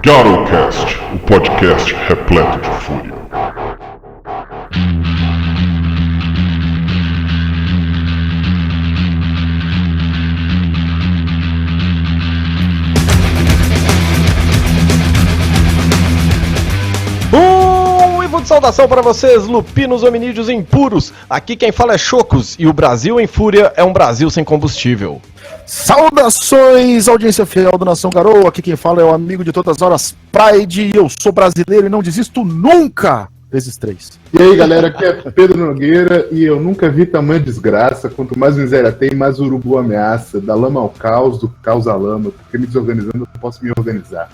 Garocast, o podcast repleto de fúria. De saudação para vocês, lupinos hominídeos impuros. Aqui quem fala é Chocos e o Brasil em Fúria é um Brasil sem combustível. Saudações, audiência fiel do Nação Garou. Aqui quem fala é o amigo de todas as horas, Pride, e eu sou brasileiro e não desisto nunca, vezes 3. E aí galera, aqui é Pedro Nogueira e eu nunca vi tamanha desgraça. Quanto mais miséria tem, mais o urubu ameaça. Da lama ao caos, do caos à lama. Porque me desorganizando eu não posso me organizar.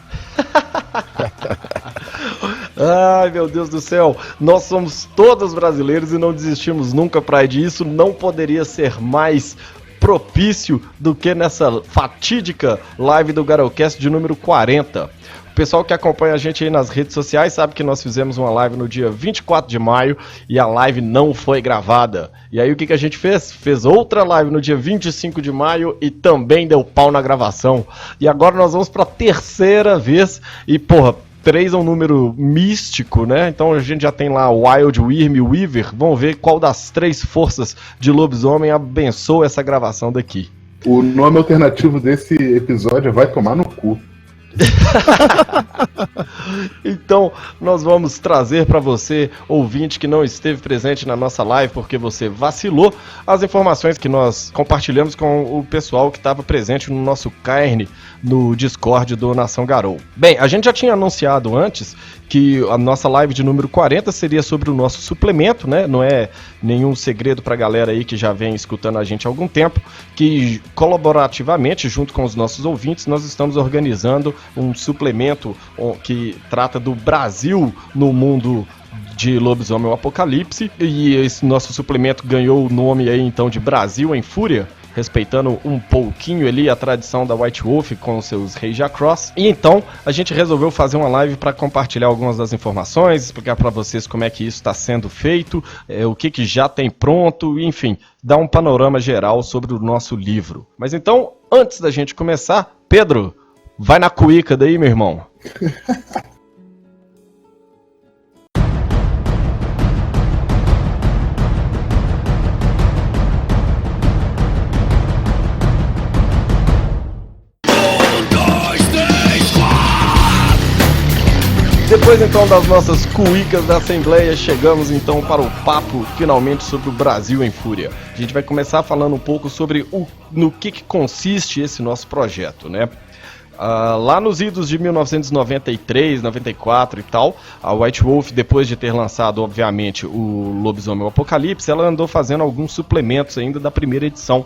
Ai, meu Deus do céu, nós somos todos brasileiros e não desistimos nunca, Pride. Isso não poderia ser mais propício do que nessa fatídica live do Garocast de número 40. O pessoal que acompanha a gente aí nas redes sociais sabe que nós fizemos uma live no dia 24 de maio e a live não foi gravada. E aí o que a gente fez? Fez outra live no dia 25 de maio e também deu pau na gravação. E agora nós vamos para a terceira vez e, porra, 3 é um número místico, né? Então a gente já tem lá Wild, Wyrm e Weaver. Vamos ver qual das 3 forças de lobisomem abençoa essa gravação daqui. O nome alternativo desse episódio é Vai Tomar no Cu. Então nós vamos trazer para você, ouvinte que não esteve presente na nossa live porque você vacilou, as informações que nós compartilhamos com o pessoal que estava presente no nosso cairn no Discord do Nação Garou. Bem, a gente já tinha anunciado antes que a nossa live de número 40 seria sobre o nosso suplemento, né? Não é nenhum segredo pra galera aí que já vem escutando a gente há algum tempo, que colaborativamente, junto com os nossos ouvintes, nós estamos organizando um suplemento que trata do Brasil no mundo de Lobisomem ao Apocalipse, e esse nosso suplemento ganhou o nome aí então de Brasil em Fúria, respeitando um pouquinho ali a tradição da White Wolf com seus Rage Across. E então a gente resolveu fazer uma live para compartilhar algumas das informações, explicar para vocês como é que isso está sendo feito, o que já tem pronto, enfim, dar um panorama geral sobre o nosso livro. Mas então, antes da gente começar, Pedro, vai na cuíca daí, meu irmão. Depois então das nossas cuícas da Assembleia, chegamos então para o papo finalmente sobre o Brasil em Fúria. A gente vai começar falando um pouco sobre no que consiste esse nosso projeto, né? Lá nos idos de 1993, 94 e tal, a White Wolf, depois de ter lançado, obviamente, o Lobisomem ao Apocalipse, ela andou fazendo alguns suplementos ainda da primeira edição.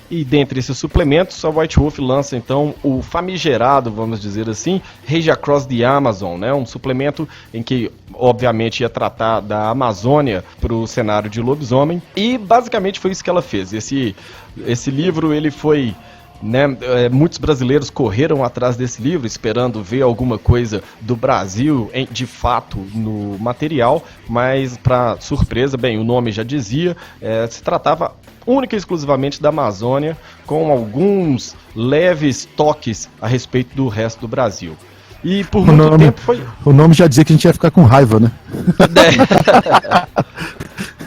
E dentre esses suplementos, a White Wolf lança então o famigerado, vamos dizer assim, Rage Across the Amazon, né? Um suplemento em que, obviamente, ia tratar da Amazônia para o cenário de lobisomem. E basicamente foi isso que ela fez. Esse livro, ele foi... né, muitos brasileiros correram atrás desse livro esperando ver alguma coisa do Brasil de fato no material, mas para surpresa, bem, o nome já dizia, se tratava única e exclusivamente da Amazônia, com alguns leves toques a respeito do resto do Brasil. E por muito tempo foi... O nome já dizia que a gente ia ficar com raiva, né?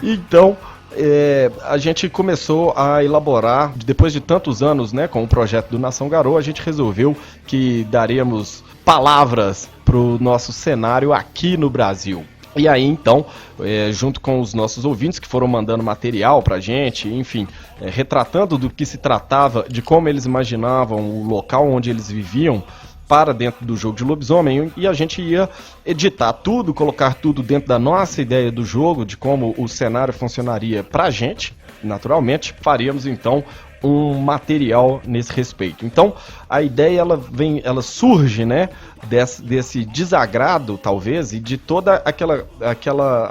Então... a gente começou a elaborar, depois de tantos anos, né, com o projeto do Nação Garou, a gente resolveu que daríamos palavras para o nosso cenário aqui no Brasil. E aí, então, junto com os nossos ouvintes que foram mandando material pra gente, enfim, retratando do que se tratava, de como eles imaginavam o local onde eles viviam, para dentro do jogo de lobisomem, e a gente ia editar tudo, colocar tudo dentro da nossa ideia do jogo, de como o cenário funcionaria pra gente, naturalmente, faríamos então um material nesse respeito. Então, a ideia ela surge, né, desse desagrado, talvez, e de toda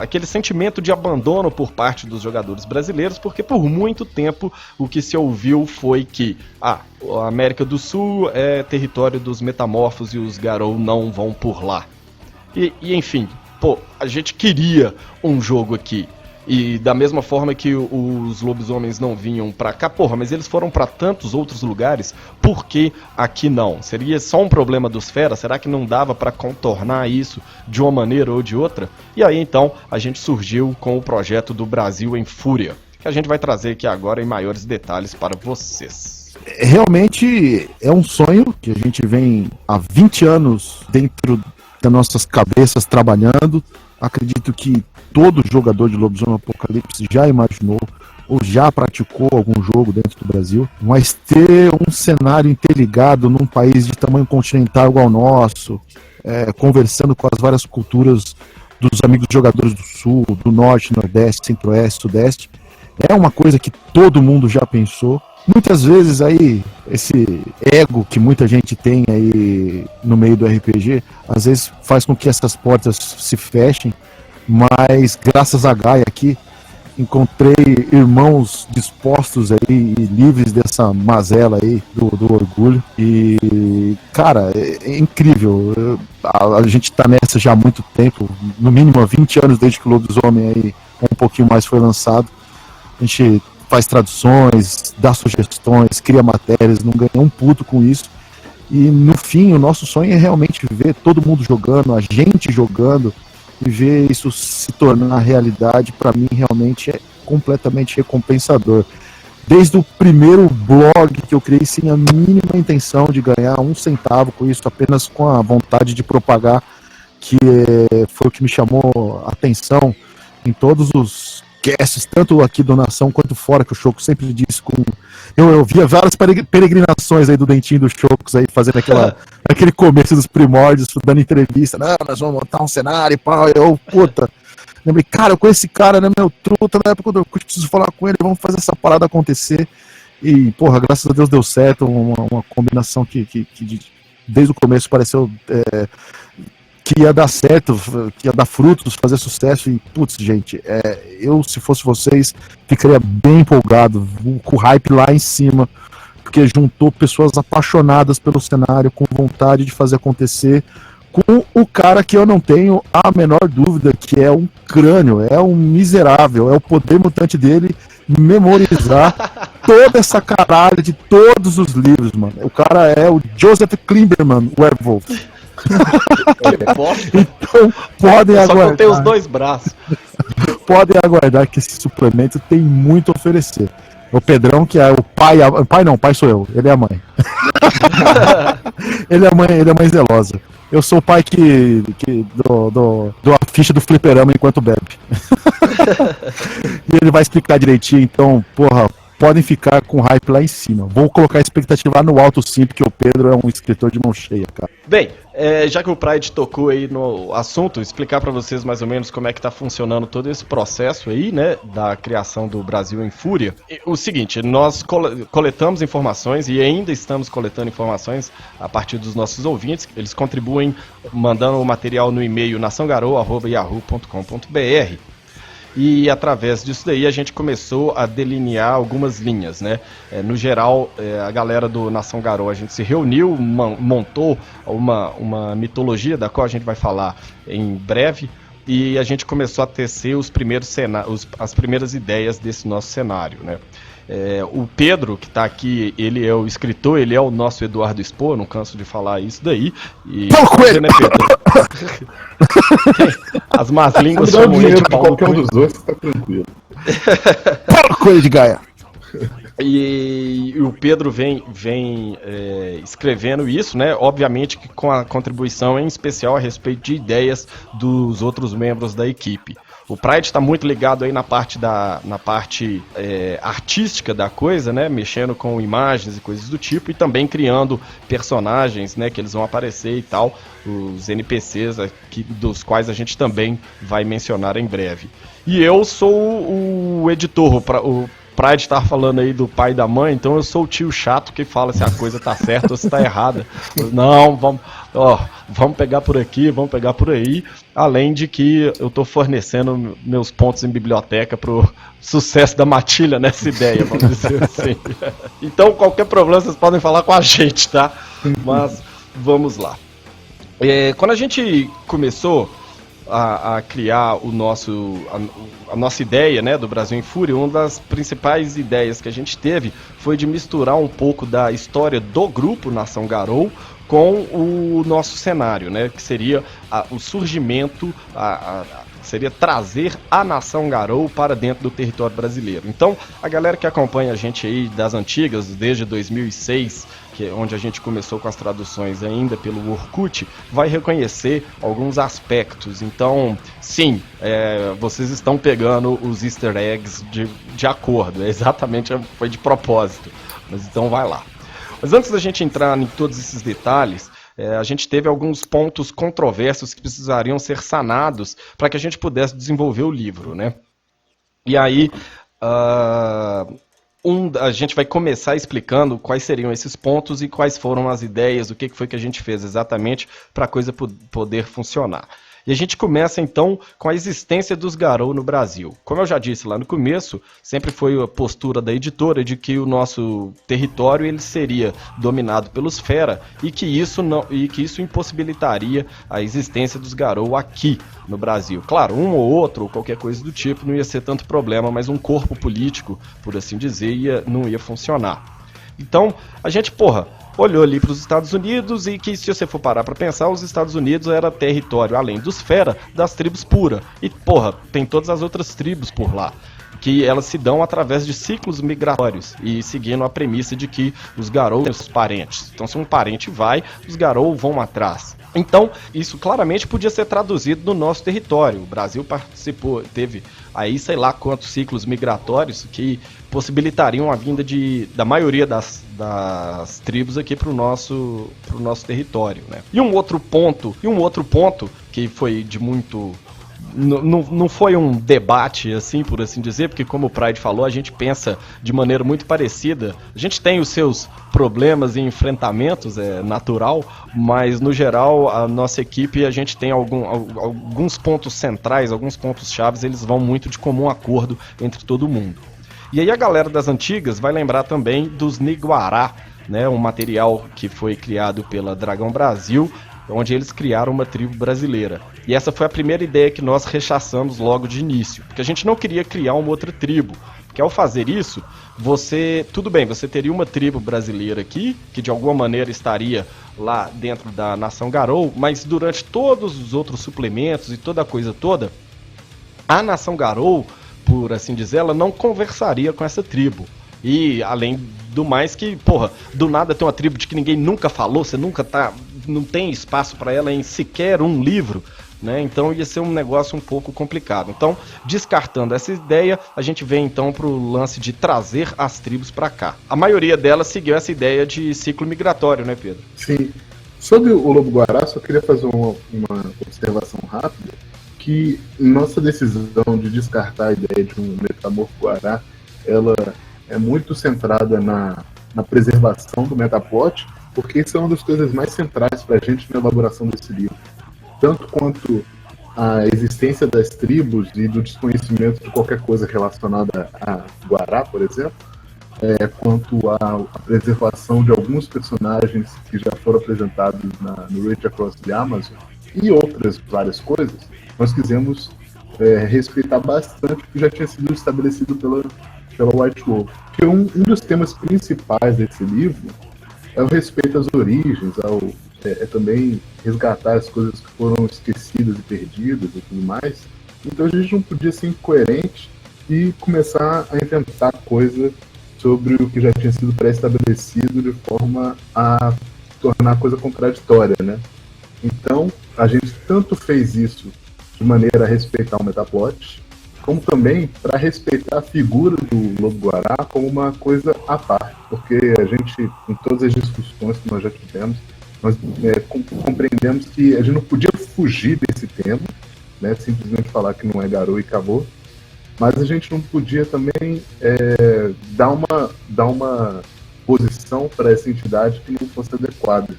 aquele sentimento de abandono por parte dos jogadores brasileiros, porque por muito tempo o que se ouviu foi que a América do Sul é território dos metamorfos e os Garou não vão por lá. E enfim, a gente queria um jogo aqui. E da mesma forma que os lobisomens não vinham pra cá, porra, mas eles foram pra tantos outros lugares, por que aqui não? Seria só um problema dos feras? Será que não dava pra contornar isso de uma maneira ou de outra? E aí então a gente surgiu com o projeto do Brasil em Fúria, que a gente vai trazer aqui agora em maiores detalhes para vocês. Realmente é um sonho que a gente vem há 20 anos dentro das nossas cabeças trabalhando. Acredito que todo jogador de Lobisomem Apocalipse já imaginou ou já praticou algum jogo dentro do Brasil, mas ter um cenário interligado num país de tamanho continental igual ao nosso, conversando com as várias culturas dos amigos jogadores do Sul, do Norte, Nordeste, Centro-Oeste, Sudeste, é uma coisa que todo mundo já pensou. Muitas vezes aí, esse ego que muita gente tem aí no meio do RPG, às vezes faz com que essas portas se fechem, mas graças a Gaia aqui, encontrei irmãos dispostos aí e livres dessa mazela aí do orgulho. E, cara, é incrível. A gente tá nessa já há muito tempo, no mínimo há 20 anos desde que o Lobisomem aí um pouquinho mais foi lançado. A gente faz traduções, dá sugestões, cria matérias, não ganha um puto com isso. E no fim, o nosso sonho é realmente ver todo mundo jogando, a gente jogando, e ver isso se tornar realidade. Para mim realmente é completamente recompensador. Desde o primeiro blog que eu criei sem a mínima intenção de ganhar um centavo com isso, apenas com a vontade de propagar, que foi o que me chamou a atenção em todos os casts, tanto aqui do Nação quanto fora, que o Choco sempre disse com... Eu via várias peregrinações aí do Dentinho do Chocos aí, fazendo aquele começo dos primórdios, dando entrevista, não, nós vamos montar um cenário e pau, puta, lembrei, cara, eu conheço esse cara, né, meu truta, na época do Orkut, preciso falar com ele, vamos fazer essa parada acontecer, e, porra, graças a Deus deu certo, uma combinação que desde o começo pareceu... que ia dar certo, que ia dar frutos, fazer sucesso. E, putz, gente, eu, se fosse vocês, ficaria bem empolgado, com o hype lá em cima, porque juntou pessoas apaixonadas pelo cenário, com vontade de fazer acontecer, com o cara que eu não tenho a menor dúvida que é um crânio, é um miserável, é o poder mutante dele memorizar toda essa caralho de todos os livros, mano. O cara é o Joseph Klimberman, Werewolf. Então podem aguardar. Só que eu tenho os dois braços. Podem aguardar que esse suplemento tem muito a oferecer. O Pedrão, que é o pai. Pai sou eu, ele é a mãe. ele é a mãe zelosa. Eu sou o pai que dou a ficha do fliperama enquanto bebe. E ele vai explicar direitinho, então, porra, podem ficar com hype lá em cima. Vou colocar a expectativa lá no alto sim, porque o Pedro é um escritor de mão cheia, cara. Bem, já que o Pride tocou aí no assunto, explicar pra vocês mais ou menos como é que tá funcionando todo esse processo aí, né, da criação do Brasil em Fúria. O seguinte, nós coletamos informações e ainda estamos coletando informações a partir dos nossos ouvintes. Eles contribuem mandando o material no e-mail naçãogaroa@yahoo.com.br. E através disso daí a gente começou a delinear algumas linhas, né? No geral, a galera do Nação Garou, a gente se reuniu, montou uma mitologia da qual a gente vai falar em breve, e a gente começou a tecer as primeiras ideias desse nosso cenário, né? O Pedro, que está aqui, ele é o escritor, ele é o nosso Eduardo Expo, não canso de falar isso daí. E você, né, Pedro? As más línguas chamam ele de Paulo qualquer um dos dois, tá tranquilo. Coelho de Gaia. E o Pedro vem escrevendo isso, né? Obviamente que com a contribuição em especial a respeito de ideias dos outros membros da equipe. O Pride está muito ligado aí na parte artística da coisa, né? Mexendo com imagens e coisas do tipo, e também criando personagens, né? Que eles vão aparecer e tal, os NPCs aqui, dos quais a gente também vai mencionar em breve. E eu sou o editor, o Pride estar falando aí do pai e da mãe, então eu sou o tio chato que fala se a coisa tá certa ou se tá errada. Não, vamos pegar por aqui, vamos pegar por aí, além de que eu tô fornecendo meus pontos em biblioteca pro sucesso da matilha nessa ideia, vamos dizer assim. Então qualquer problema vocês podem falar com a gente, tá? Mas vamos lá. Quando a gente começou, a criar a nossa ideia, né, do Brasil em Fúria, uma das principais ideias que a gente teve foi de misturar um pouco da história do grupo Nação Garou com o nosso cenário, né, que seria o surgimento, seria trazer a Nação Garou para dentro do território brasileiro. Então, a galera que acompanha a gente aí das antigas, desde 2006, onde a gente começou com as traduções ainda pelo Orkut, vai reconhecer alguns aspectos. Então, sim, vocês estão pegando os easter eggs de acordo, exatamente, foi de propósito. Mas então vai lá. Mas antes da gente entrar em todos esses detalhes, a gente teve alguns pontos controversos que precisariam ser sanados para que a gente pudesse desenvolver o livro, né? E aí, a gente vai começar explicando quais seriam esses pontos e quais foram as ideias, o que foi que a gente fez exatamente para a coisa poder funcionar. E a gente começa então com a existência dos Garou no Brasil. Como eu já disse lá no começo, sempre foi a postura da editora de que o nosso território ele seria dominado pelos Fera e que isso impossibilitaria a existência dos Garou aqui no Brasil. Claro, um ou outro, ou qualquer coisa do tipo, não ia ser tanto problema, mas um corpo político, por assim dizer, não ia funcionar. Então, a gente, olhou ali para os Estados Unidos e que, se você for parar para pensar, os Estados Unidos era território, além dos Fera, das tribos Pura. E, tem todas as outras tribos por lá, que elas se dão através de ciclos migratórios e seguindo a premissa de que os Garou têm os parentes. Então, se um parente vai, os Garou vão atrás. Então, isso claramente podia ser traduzido no nosso território. O Brasil participou, teve aí sei lá quantos ciclos migratórios que possibilitariam a vinda da maioria das tribos aqui para o nosso território, né? E um outro ponto que foi de muito... Não foi um debate, assim, por assim dizer, porque como o Pride falou, a gente pensa de maneira muito parecida. A gente tem os seus problemas e enfrentamentos, é natural, mas no geral a nossa equipe, a gente tem alguns pontos centrais, alguns pontos chaves, eles vão muito de comum acordo entre todo mundo. E aí a galera das antigas vai lembrar também dos Niguará, né, um material que foi criado pela Dragão Brasil, onde eles criaram uma tribo brasileira. E essa foi a primeira ideia que nós rechaçamos logo de início, porque a gente não queria criar uma outra tribo, porque ao fazer isso, você teria uma tribo brasileira aqui, que de alguma maneira estaria lá dentro da Nação Garou, mas durante todos os outros suplementos e toda a coisa toda, a Nação Garou, por assim dizer, ela não conversaria com essa tribo. E além do mais que, do nada tem uma tribo de que ninguém nunca falou, você não tem espaço para ela em sequer um livro, né? Então ia ser um negócio um pouco complicado. Então, descartando essa ideia, a gente vem então para o lance de trazer as tribos para cá. A maioria delas seguiu essa ideia de ciclo migratório, né, Pedro? Sim. Sobre o Lobo-Guará, só queria fazer uma observação rápida, que nossa decisão de descartar a ideia de um metamorfo-guará, ela é muito centrada na preservação do metaplot, porque isso é uma das coisas mais centrais para a gente na elaboração desse livro. Tanto quanto a existência das tribos e do desconhecimento de qualquer coisa relacionada a Guará, por exemplo, quanto a preservação de alguns personagens que já foram apresentados no Rage Across the Amazon e outras várias coisas, nós quisemos respeitar bastante o que já tinha sido estabelecido pela White Wolf. Porque um dos temas principais desse livro é o respeito às origens, também resgatar as coisas que foram esquecidas e perdidas e tudo mais. Então a gente não podia ser incoerente e começar a inventar coisa sobre o que já tinha sido pré-estabelecido de forma a tornar a coisa contraditória, né? Então a gente tanto fez isso de maneira a respeitar o metaplot, como também para respeitar a figura do Lobo-Guará como uma coisa à parte, porque a gente, em todas as discussões que nós já tivemos, nós compreendemos que a gente não podia fugir desse tema, né, simplesmente falar que não é Garou e acabou, mas a gente não podia também dar uma posição para essa entidade que não fosse adequada.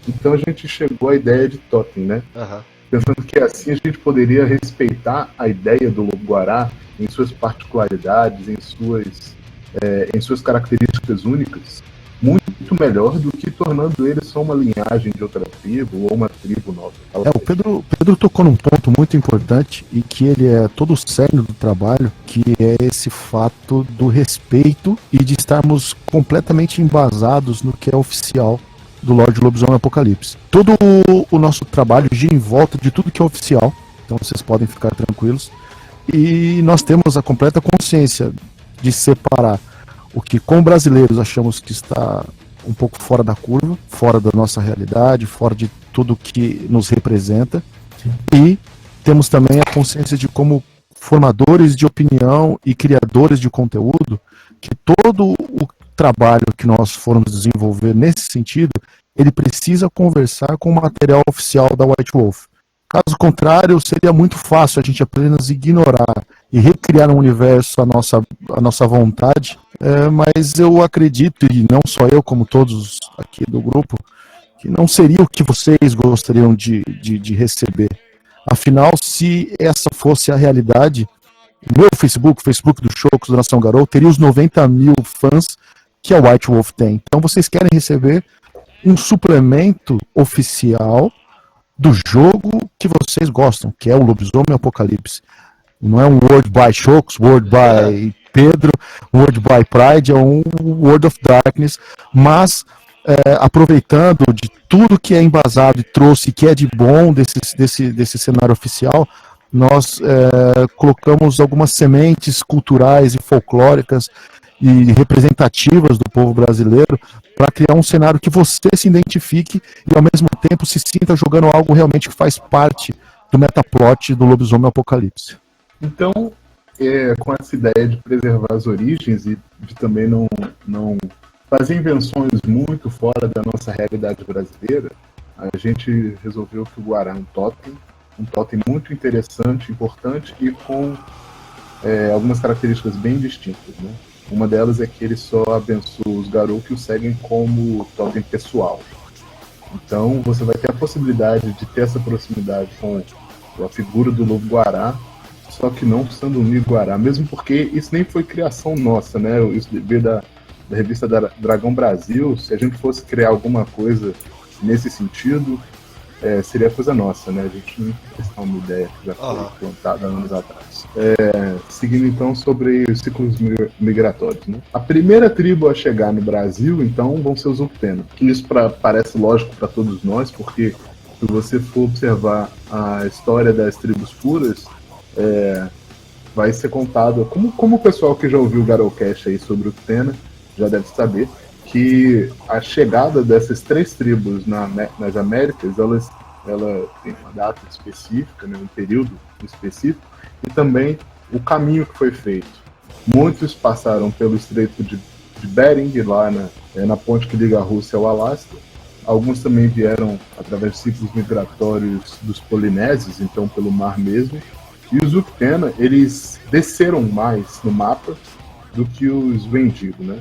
Então a gente chegou à ideia de totem, né? Uhum. Pensando que assim a gente poderia respeitar a ideia do Lobo-Guará em suas particularidades, em suas características únicas, muito melhor do que tornando ele só uma linhagem de outra tribo ou uma tribo nova. O Pedro tocou num ponto muito importante e que ele é todo o cerne do trabalho, que é esse fato do respeito e de estarmos completamente embasados no que é oficial do Lorde Lobisomem Apocalipse. Todo o nosso trabalho gira em volta de tudo que é oficial, então vocês podem ficar tranquilos. E nós temos a completa consciência de separar o que, como brasileiros, achamos que está um pouco fora da curva, fora da nossa realidade, fora de tudo que nos representa. E temos também a consciência de, como formadores de opinião e criadores de conteúdo, que todo o trabalho que nós formos desenvolver nesse sentido, ele precisa conversar com o material oficial da White Wolf. Caso contrário, seria muito fácil a gente apenas ignorar e recriar um universo à nossa vontade, mas eu acredito, e não só eu, como todos aqui do grupo, que não seria o que vocês gostariam de receber. Afinal, se essa fosse a realidade, o meu Facebook, o Facebook do Chocos, do Nação Garou, teria os 90 mil fãs que a White Wolf tem. Então vocês querem receber um suplemento oficial do jogo que vocês gostam, que é o Lobisomem Apocalipse. Não é um Word by Chocos, Word by Pedro, Word by Pride, é um World of Darkness, mas aproveitando de tudo que é embasado e trouxe, que é de bom desse cenário oficial, nós colocamos algumas sementes culturais e folclóricas e representativas do povo brasileiro para criar um cenário que você se identifique e ao mesmo tempo se sinta jogando algo realmente que faz parte do metaplot do Lobisomem Apocalipse. Então, com essa ideia de preservar as origens e de também não fazer invenções muito fora da nossa realidade brasileira, a gente resolveu que o Guará é um totem muito interessante, importante e com algumas características bem distintas, né? Uma delas é que ele só abençoa os Garou que o seguem como totem pessoal. Então você vai ter a possibilidade de ter essa proximidade com a figura do Lobo Guará, só que não sendo um Guará, mesmo porque isso nem foi criação nossa, né? Isso veio da revista Dragão Brasil. Se a gente fosse criar alguma coisa nesse sentido, seria coisa nossa, né? A gente não tem uma ideia que já foi plantada anos atrás. Seguindo então sobre os ciclos migratórios, né? A primeira tribo a chegar no Brasil, então, vão ser os Uktena. Isso parece lógico para todos nós, porque se você for observar a história das tribos puras, vai ser contado, como o pessoal que já ouviu o Garowcast aí sobre o Uktena já deve saber, que a chegada dessas três tribos nas Américas, ela tem uma data específica, né, um período específico, e também o caminho que foi feito. Muitos passaram pelo Estreito de Bering, lá na ponte que liga a Rússia ao Alasca. Alguns também vieram através de ciclos migratórios dos polinésios, então pelo mar mesmo. E os Uktena, eles desceram mais no mapa do que os Wendigo, né?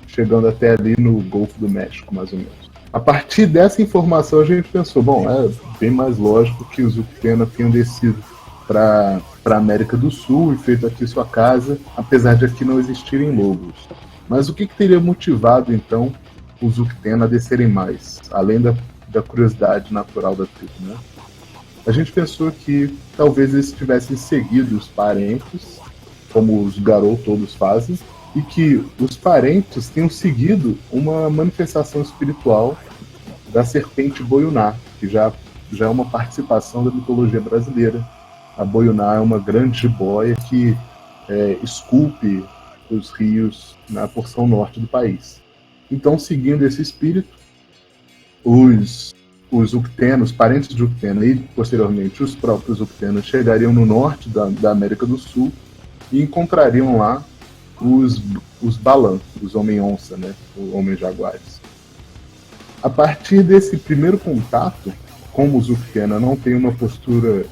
Chegando até ali no Golfo do México, mais ou menos. A partir dessa informação, a gente pensou, bom, é bem mais lógico que os Uktena tenham descido para a América do Sul e feito aqui sua casa, apesar de aqui não existirem lobos. Mas o que teria motivado, então, os Uktena a descerem mais, além da curiosidade natural da tribo, né? A gente pensou que talvez eles tivessem seguido os parentes, como os Garou todos fazem, e que os parentes tenham seguido uma manifestação espiritual da serpente Boiuná, que já é uma participação da mitologia brasileira. A Boiuná é uma grande jiboia que esculpe os rios na porção norte do país. Então, seguindo esse espírito, os Uktena, os parentes de Uktena e, posteriormente, os próprios Uktena chegariam no norte da América do Sul e encontrariam lá os Balan, os Homem-Onça, né? Os Homem-Jaguares. A partir desse primeiro contato, como os Uktena não têm uma postura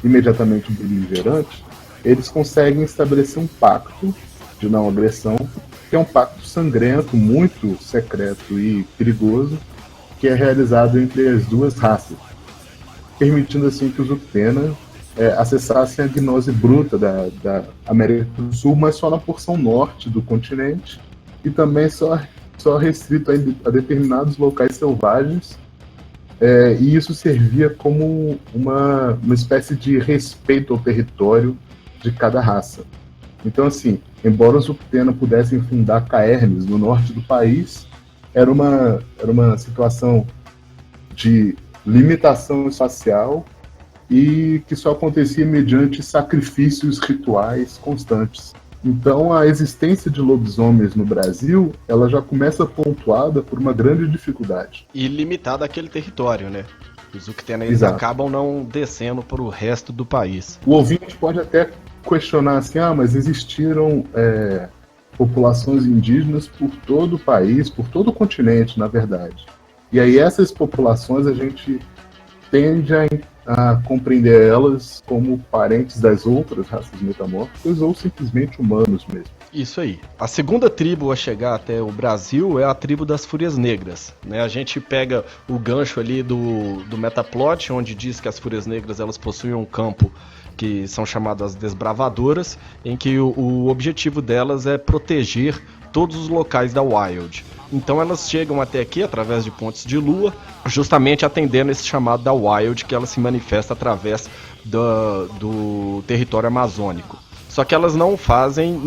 imediatamente beligerante, eles conseguem estabelecer um pacto de não agressão, que é um pacto sangrento, muito secreto e perigoso, que é realizado entre as duas raças, permitindo assim que os Uktena acessassem a gnose bruta da América do Sul, mas só na porção norte do continente, e também só só restrito a determinados locais selvagens, e isso servia como uma espécie de respeito ao território de cada raça. Então, assim, embora os Uktena pudessem fundar caernes no norte do país, era uma situação de limitação espacial e que só acontecia mediante sacrifícios rituais constantes. Então, a existência de lobisomens no Brasil, ela já começa pontuada por uma grande dificuldade. E limitada àquele território, né? Os Uktena acabam não descendo para o resto do país. O ouvinte pode até questionar assim, mas existiram populações indígenas por todo o país, por todo o continente, na verdade. E aí essas populações a gente tende a compreender elas como parentes das outras raças metamórficas ou simplesmente humanos mesmo. Isso aí. A segunda tribo a chegar até o Brasil é a tribo das Fúrias Negras, né? A gente pega o gancho ali do Metaplot, onde diz que as Fúrias Negras elas possuem um campo que são chamadas Desbravadoras, em que o objetivo delas é proteger todos os locais da Wild. Então elas chegam até aqui através de pontes de lua, justamente atendendo esse chamado da Wild, que ela se manifesta através do território amazônico. Só que elas não fazem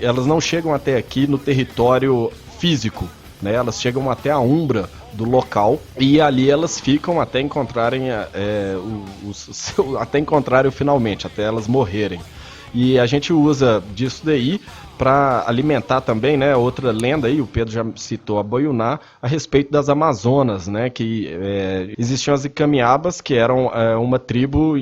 elas não chegam até aqui no território físico, né? Elas chegam até a umbra do local e ali elas ficam até encontrarem até encontrarem finalmente, até elas morrerem. E a gente usa disso daí para alimentar também, né, outra lenda aí, o Pedro já citou a Boiuná, a respeito das Amazonas, né, que existiam as Icamiabas, que eram uma tribo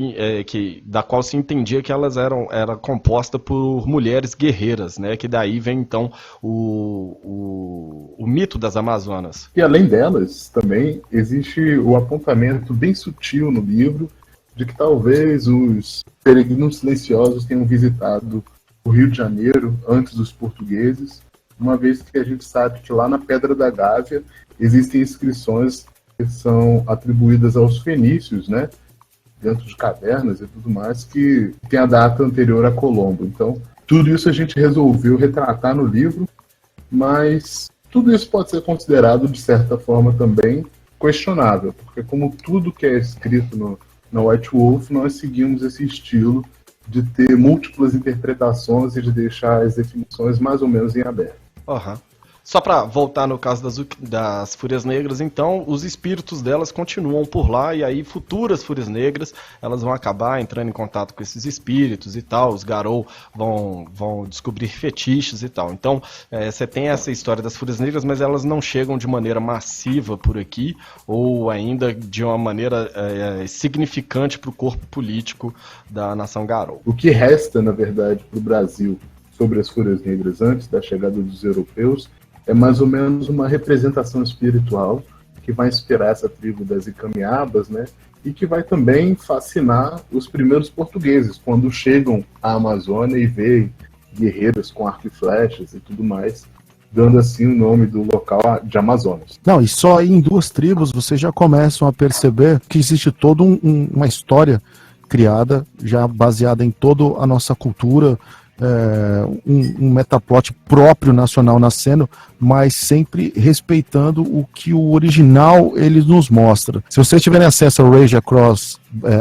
da qual se entendia que elas era composta por mulheres guerreiras, né, que daí vem então o mito das Amazonas. E além delas, também existe o apontamento bem sutil no livro de que talvez os peregrinos silenciosos tenham visitado o Rio de Janeiro antes dos portugueses, uma vez que a gente sabe que lá na Pedra da Gávea existem inscrições que são atribuídas aos fenícios, né, dentro de cavernas e tudo mais, que tem a data anterior a Colombo. Então, tudo isso a gente resolveu retratar no livro, mas tudo isso pode ser considerado, de certa forma, também questionável, porque como tudo que é escrito na White Wolf, nós seguimos esse estilo de ter múltiplas interpretações e de deixar as definições mais ou menos em aberto. Uhum. Só para voltar no caso das Fúrias Negras, então, os espíritos delas continuam por lá e aí futuras Fúrias Negras, elas vão acabar entrando em contato com esses espíritos e tal, os Garou vão descobrir fetiches e tal. Então, você tem essa história das Fúrias Negras, mas elas não chegam de maneira massiva por aqui, ou ainda de uma maneira significante para o corpo político da nação Garou. O que resta, na verdade, para o Brasil sobre as Fúrias Negras antes da chegada dos europeus é mais ou menos uma representação espiritual que vai inspirar essa tribo das Icamiabas, né? E que vai também fascinar os primeiros portugueses quando chegam à Amazônia e veem guerreiros com arco e flechas e tudo mais, dando assim o nome do local de Amazonas. Não, e só aí em duas tribos vocês já começam a perceber que existe toda uma história criada, já baseada em toda a nossa cultura, um metaplot próprio nacional nascendo, mas sempre respeitando o que o original ele nos mostra. Se vocês tiverem acesso ao Rage Across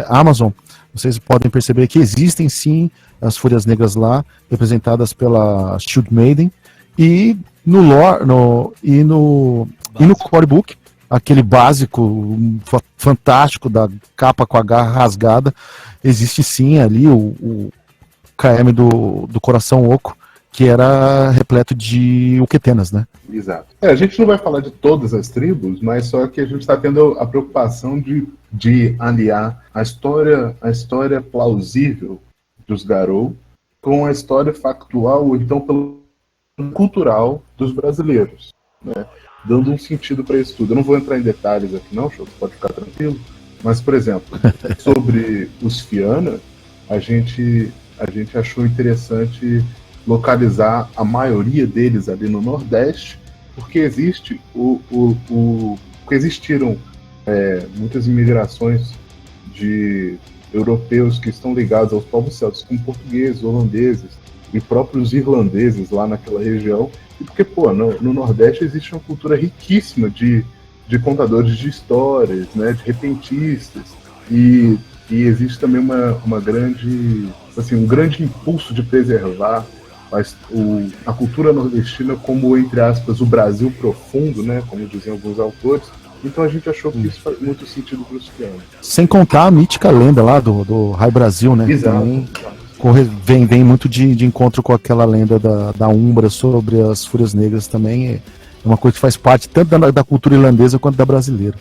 Amazon, vocês podem perceber que existem sim as Fúrias Negras lá, representadas pela Shield Maiden, e no lore, e no core book, aquele básico fantástico da capa com a garra rasgada, existe sim ali o KM do Coração Oco, que era repleto de uquetenas, né? Exato. A gente não vai falar de todas as tribos, mas só que a gente está tendo a preocupação de aliar a história plausível dos Garou com a história factual, ou então cultural dos brasileiros, né? Dando um sentido para isso tudo. Eu não vou entrar em detalhes aqui não, Choco, pode ficar tranquilo, mas, por exemplo, sobre os Fiana, a gente achou interessante localizar a maioria deles ali no Nordeste, porque existiram muitas imigrações de europeus que estão ligados aos povos celtas, como portugueses, holandeses, e próprios irlandeses lá naquela região, e porque, pô, no Nordeste existe uma cultura riquíssima de contadores de histórias, né, de repentistas, e existe também uma grande, assim, um grande impulso de preservar a cultura nordestina como, entre aspas, o Brasil profundo, né, como diziam alguns autores. Então a gente achou que isso faz muito sentido para os pianos. Sem contar a mítica lenda lá do Rai Brasil, né? Exato. Também vem muito de encontro com aquela lenda da Umbra sobre as Fúrias Negras também. É uma coisa que faz parte tanto da cultura irlandesa quanto da brasileira.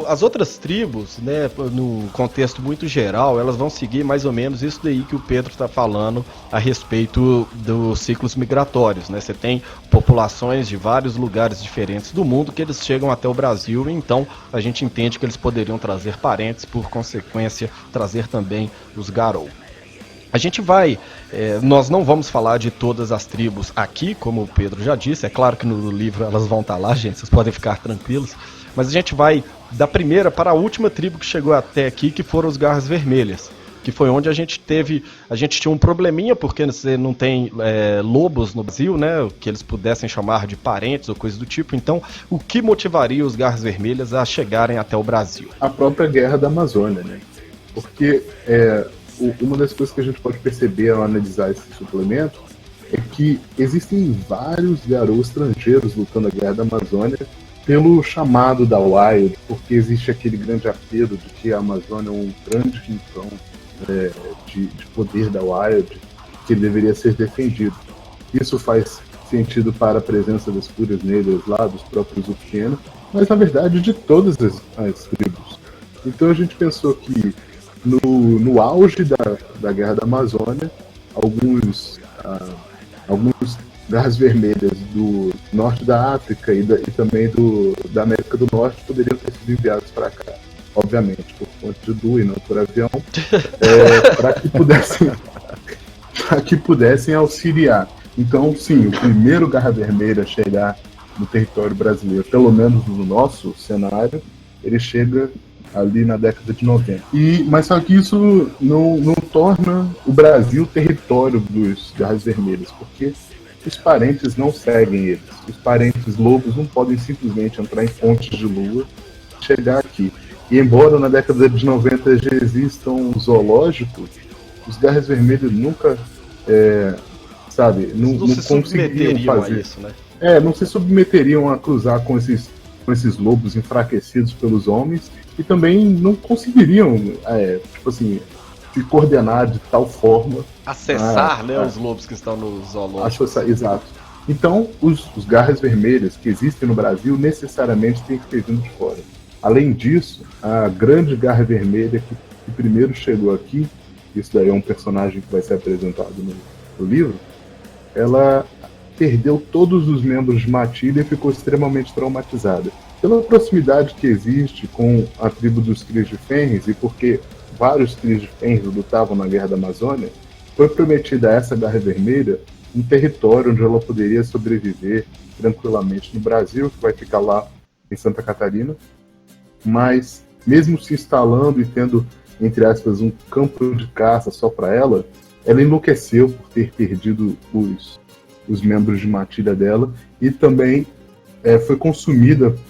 As outras tribos, né, no contexto muito geral, elas vão seguir mais ou menos isso daí que o Pedro está falando a respeito dos ciclos migratórios, né? Você tem populações de vários lugares diferentes do mundo que eles chegam até o Brasil, então a gente entende que eles poderiam trazer parentes, por consequência, trazer também os Garou. A gente nós não vamos falar de todas as tribos aqui, como o Pedro já disse, é claro que no livro elas vão estar lá, gente, vocês podem ficar tranquilos, mas a gente vai da primeira para a última tribo que chegou até aqui, que foram os Garras Vermelhas, que foi onde a gente tinha um probleminha, porque você não tem lobos no Brasil, né, que eles pudessem chamar de parentes ou coisa do tipo, então o que motivaria os Garras Vermelhas a chegarem até o Brasil? A própria guerra da Amazônia, né, porque uma das coisas que a gente pode perceber ao analisar esse suplemento é que existem vários garous estrangeiros lutando a guerra da Amazônia pelo chamado da Wild, porque existe aquele grande apelo de que a Amazônia é um grande rincão de poder da Wild, que deveria ser defendido. Isso faz sentido para a presença das Fúrias Negras lá, dos próprios Upiena, mas na verdade de todas as tribos. Então a gente pensou que no auge da Guerra da Amazônia, alguns Garras Vermelhas do norte da África e também da América do Norte poderiam ter sido enviados para cá, obviamente, por conta de Dua e não por avião, para que pudessem auxiliar. Então, sim, o primeiro Garra Vermelha a chegar no território brasileiro, pelo menos no nosso cenário, ele chega ali na década de 90. Mas só que isso não torna o Brasil território dos Garras Vermelhas, porque os parentes não seguem eles. Os parentes lobos não podem simplesmente entrar em fontes de lua e chegar aqui. E embora na década de 90 já existam zoológicos, os Garras Vermelhas nunca, não conseguiriam fazer isso, né? Não se submeteriam a cruzar com esses lobos enfraquecidos pelos homens, e também não conseguiriam, se coordenar de tal forma. Acessar, os lobos que estão no zoológico. Exato. Então, os Garras Vermelhas que existem no Brasil necessariamente têm que ter vindo de fora. Além disso, a grande Garra Vermelha que primeiro chegou aqui, isso daí é um personagem que vai ser apresentado no livro, ela perdeu todos os membros de matilha e ficou extremamente traumatizada. Pela proximidade que existe com a tribo dos Cris de Fenris, e porque vários Cris de Fenris lutavam na Guerra da Amazônia, foi prometida a essa Garra Vermelha um território onde ela poderia sobreviver tranquilamente no Brasil, que vai ficar lá em Santa Catarina, mas mesmo se instalando e tendo, entre aspas, um campo de caça só para ela enlouqueceu por ter perdido os membros de matilha dela, e também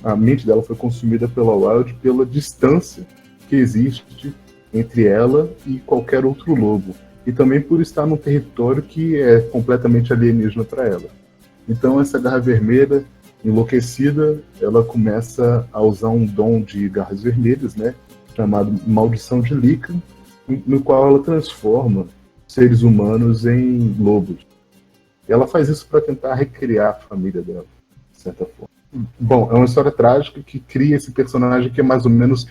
a mente dela foi consumida pela Wild pela distância que existe entre ela e qualquer outro lobo, e também por estar num território que é completamente alienígena para ela. Então essa Garra Vermelha, enlouquecida, ela começa a usar um dom de Garras Vermelhas, né, chamado Maldição de Lycan, no qual ela transforma seres humanos em lobos. E ela faz isso para tentar recriar a família dela, de certa forma. Bom, é uma história trágica que cria esse personagem que é mais ou menos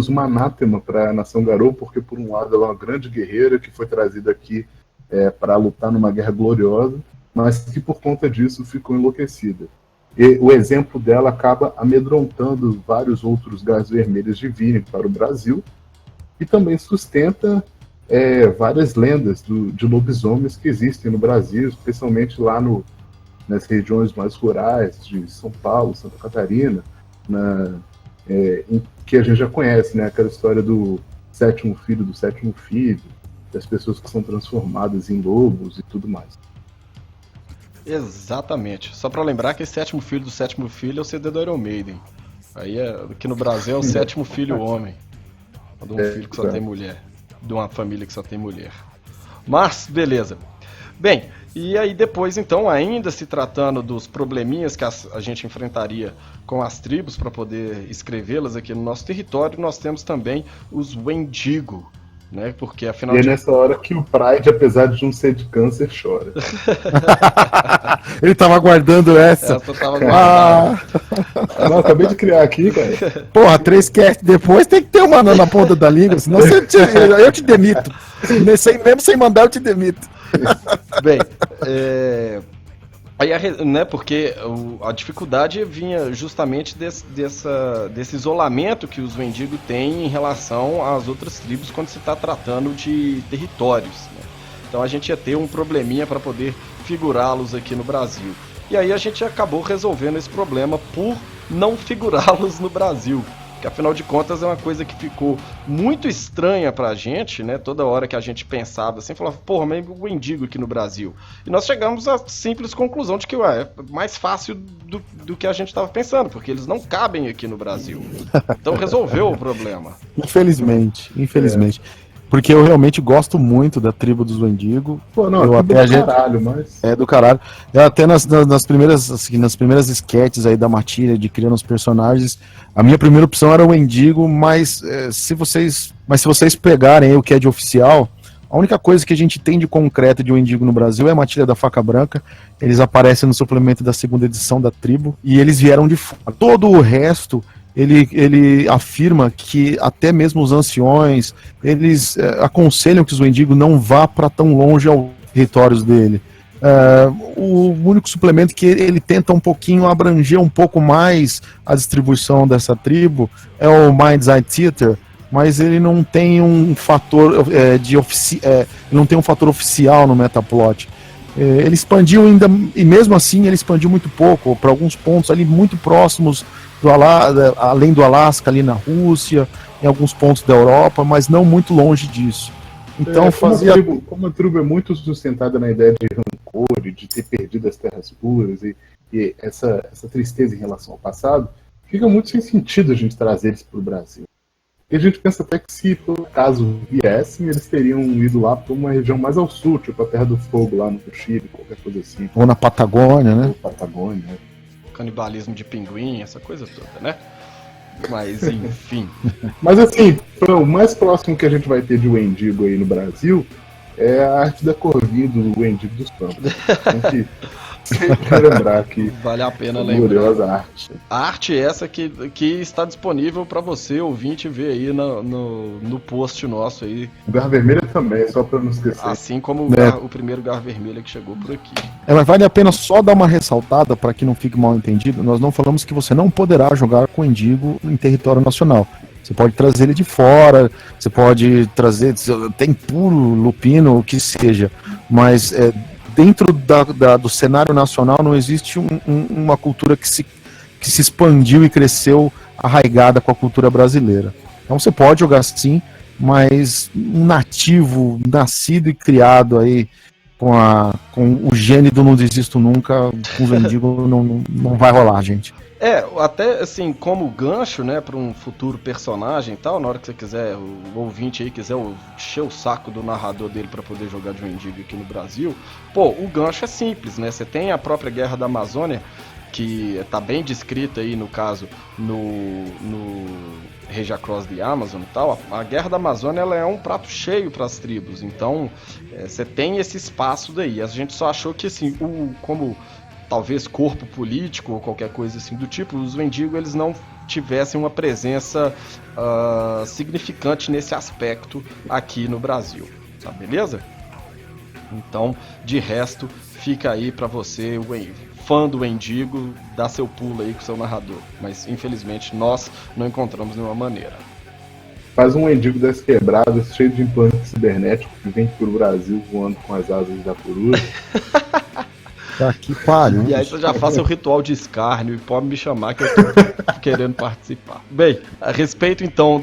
uma anátema para a nação Garou, porque por um lado ela é uma grande guerreira que foi trazida aqui para lutar numa guerra gloriosa, mas que por conta disso ficou enlouquecida. E o exemplo dela acaba amedrontando vários outros Garras Vermelhas de virem para o Brasil, e também sustenta várias lendas de lobisomens que existem no Brasil, especialmente lá nas regiões mais rurais de São Paulo, Santa Catarina, em que a gente já conhece, né? Aquela história do sétimo filho, das pessoas que são transformadas em lobos e tudo mais. Exatamente. Só pra lembrar que esse sétimo filho do sétimo filho é o CD do Iron Maiden. Aí aqui no Brasil é o sétimo filho homem. De um filho que só tem mulher. De uma família que só tem mulher. Mas, beleza. Bem, e aí depois então, ainda se tratando dos probleminhas que a gente enfrentaria com as tribos para poder escrevê-las aqui no nosso território, nós temos também os Wendigo, né? Porque afinal E é nessa hora que o Pride, apesar de não ser de câncer, chora. Ele tava aguardando essa. eu tava guardando. Não, acabei de criar aqui, cara. Porra, 3 cast depois tem que ter uma na ponta da língua, senão eu te demito. Mesmo sem mandar, eu te demito. Bem, aí né, porque a dificuldade vinha justamente desse isolamento que os Wendigo têm em relação às outras tribos quando se está tratando de territórios, né? Então a gente ia ter um probleminha para poder figurá-los aqui no Brasil. E aí a gente acabou resolvendo esse problema por não figurá-los no Brasil. Que afinal de contas é uma coisa que ficou muito estranha pra gente, né? Toda hora que a gente pensava assim, falava, porra, mas o Wendigo aqui no Brasil. E nós chegamos à simples conclusão de que é mais fácil do que a gente estava pensando, porque eles não cabem aqui no Brasil. Então resolveu o problema. Infelizmente. Porque eu realmente gosto muito da tribo dos Wendigo. Pô, não, eu até do caralho, mas... É do caralho. Eu até nas primeiras sketches aí da matilha, de criando os personagens, a minha primeira opção era o Wendigo, mas se vocês pegarem aí o que é de oficial, a única coisa que a gente tem de concreto de Wendigo no Brasil é a matilha da faca branca. Eles aparecem no suplemento da 2ª edição da tribo, e eles vieram de fora. Todo o resto... Ele afirma que até mesmo os anciões, eles aconselham que os Wendigo não vá para tão longe aos territórios dele. O único suplemento que ele tenta um pouquinho abranger um pouco mais a distribuição dessa tribo é o Mind's Eye Theater, mas ele não tem um fator não tem um fator oficial no metaplot. Ele expandiu ainda, e mesmo assim ele expandiu muito pouco, para alguns pontos ali muito próximos além do Alasca, ali na Rússia, em alguns pontos da Europa, mas não muito longe disso. Então como a tribo é muito sustentada na ideia de rancor e de ter perdido as terras puras e essa tristeza em relação ao passado, fica muito sem sentido a gente trazer eles para o Brasil. E a gente pensa até que se por acaso viessem, eles teriam ido lá para uma região mais ao sul, tipo a Terra do Fogo lá no Chile, qualquer coisa assim. Ou na Patagônia, né? Patagônia, né? Canibalismo de pinguim, essa coisa toda, né? Mas, enfim. Mas assim, o mais próximo que a gente vai ter de Wendigo aí no Brasil é a arte da corvinha do Wendigo dos Campos. Tem que lembrar que vale a pena gloriosa arte. A arte essa que está disponível para você, ouvinte, ver aí no post nosso aí. O Garra Vermelha também, só para não esquecer. Assim como o primeiro Garra Vermelha que chegou por aqui. Mas vale a pena só dar uma ressaltada para que não fique mal entendido. Nós não falamos que você não poderá jogar com Wendigo em território nacional. Você pode trazer ele de fora, você pode trazer, tem puro lupino, o que seja, mas dentro do cenário nacional não existe uma cultura que se expandiu e cresceu arraigada com a cultura brasileira. Então você pode jogar sim, mas um nativo, nascido e criado aí com o gene do Não Desisto Nunca, com o Wendigo não vai rolar, gente. Até assim, como gancho, né, para um futuro personagem e tal, na hora que você quiser, o ouvinte aí quiser encher o saco do narrador dele para poder jogar de Wendigo aqui no Brasil, o gancho é simples, né? Você tem a própria Guerra da Amazônia, que tá bem descrita aí, no caso, no Rage Across the Amazon e tal. A Guerra da Amazônia, ela é um prato cheio para as tribos, então você tem esse espaço daí. A gente só achou que, assim, como talvez corpo político ou qualquer coisa assim do tipo, os Wendigo eles não tivessem uma presença significante nesse aspecto aqui no Brasil, tá beleza? Então, de resto, fica aí pra você, fã do Wendigo, dá seu pulo aí com o seu narrador, mas infelizmente nós não encontramos nenhuma maneira. Faz um Wendigo das quebradas, cheio de implante cibernético, que vem pro Brasil voando com as asas da coruja. Tá aqui, pariu. E aí você já faça o ritual de escárnio e pode me chamar que eu tô querendo participar. Bem, a respeito então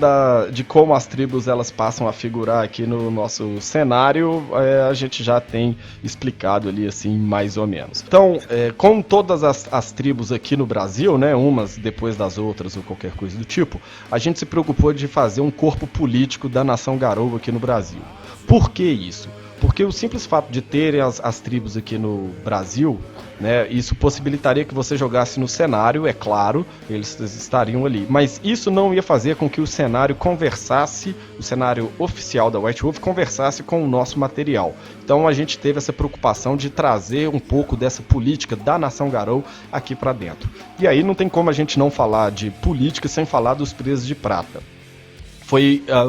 de como as tribos elas passam a figurar aqui no nosso cenário, a gente já tem explicado ali assim, mais ou menos. Então, com todas as tribos aqui no Brasil, né, umas depois das outras ou qualquer coisa do tipo, a gente se preocupou de fazer um corpo político da nação Garou aqui no Brasil. Por que isso? Porque o simples fato de terem as tribos aqui no Brasil, né, isso possibilitaria que você jogasse no cenário, é claro, eles estariam ali. Mas isso não ia fazer com que o cenário conversasse, o cenário oficial da White Wolf conversasse com o nosso material. Então a gente teve essa preocupação de trazer um pouco dessa política da nação Garou aqui para dentro. E aí não tem como a gente não falar de política sem falar dos presos de prata.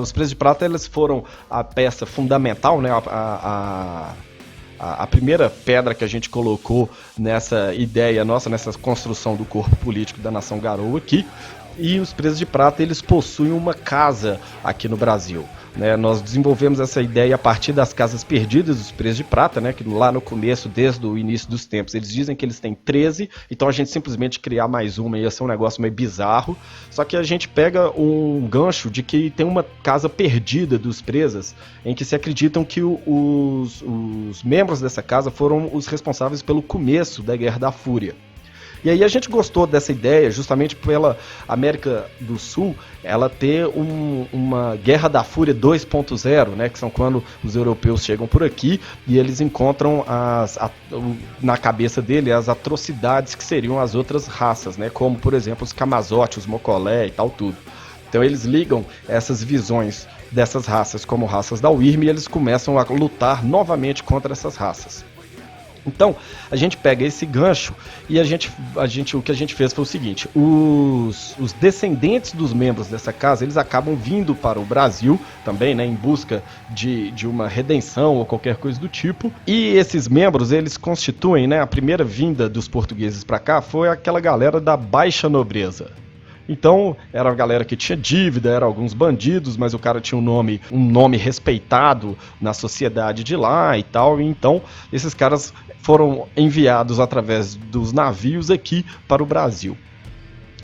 Os presos de prata eles foram a peça fundamental, né, a primeira pedra que a gente colocou nessa ideia nossa, nessa construção do corpo político da nação Garou aqui. E os presos de prata eles possuem uma casa aqui no Brasil. Né, nós desenvolvemos essa ideia a partir das casas perdidas dos presos de prata, né, que lá no começo, desde o início dos tempos, eles dizem que eles têm 13, então a gente simplesmente criar mais uma ia ser um negócio meio bizarro, só que a gente pega um gancho de que tem uma casa perdida dos presos, em que se acreditam que os membros dessa casa foram os responsáveis pelo começo da Guerra da Fúria. E aí a gente gostou dessa ideia justamente pela América do Sul ela ter uma Guerra da Fúria 2.0, né, que são quando os europeus chegam por aqui e eles encontram na cabeça dele as atrocidades que seriam as outras raças, né, como por exemplo os Camazote, os Mocolé e tal tudo. Então eles ligam essas visões dessas raças como raças da Wyrm e eles começam a lutar novamente contra essas raças. Então, a gente pega esse gancho e o que a gente fez foi o seguinte, os descendentes dos membros dessa casa, eles acabam vindo para o Brasil também, né, em busca de uma redenção ou qualquer coisa do tipo, e esses membros, eles constituem, né, a primeira vinda dos portugueses para cá foi aquela galera da baixa nobreza. Então, era uma galera que tinha dívida, eram alguns bandidos, mas o cara tinha um nome respeitado na sociedade de lá e tal, e então esses caras foram enviados através dos navios aqui para o Brasil.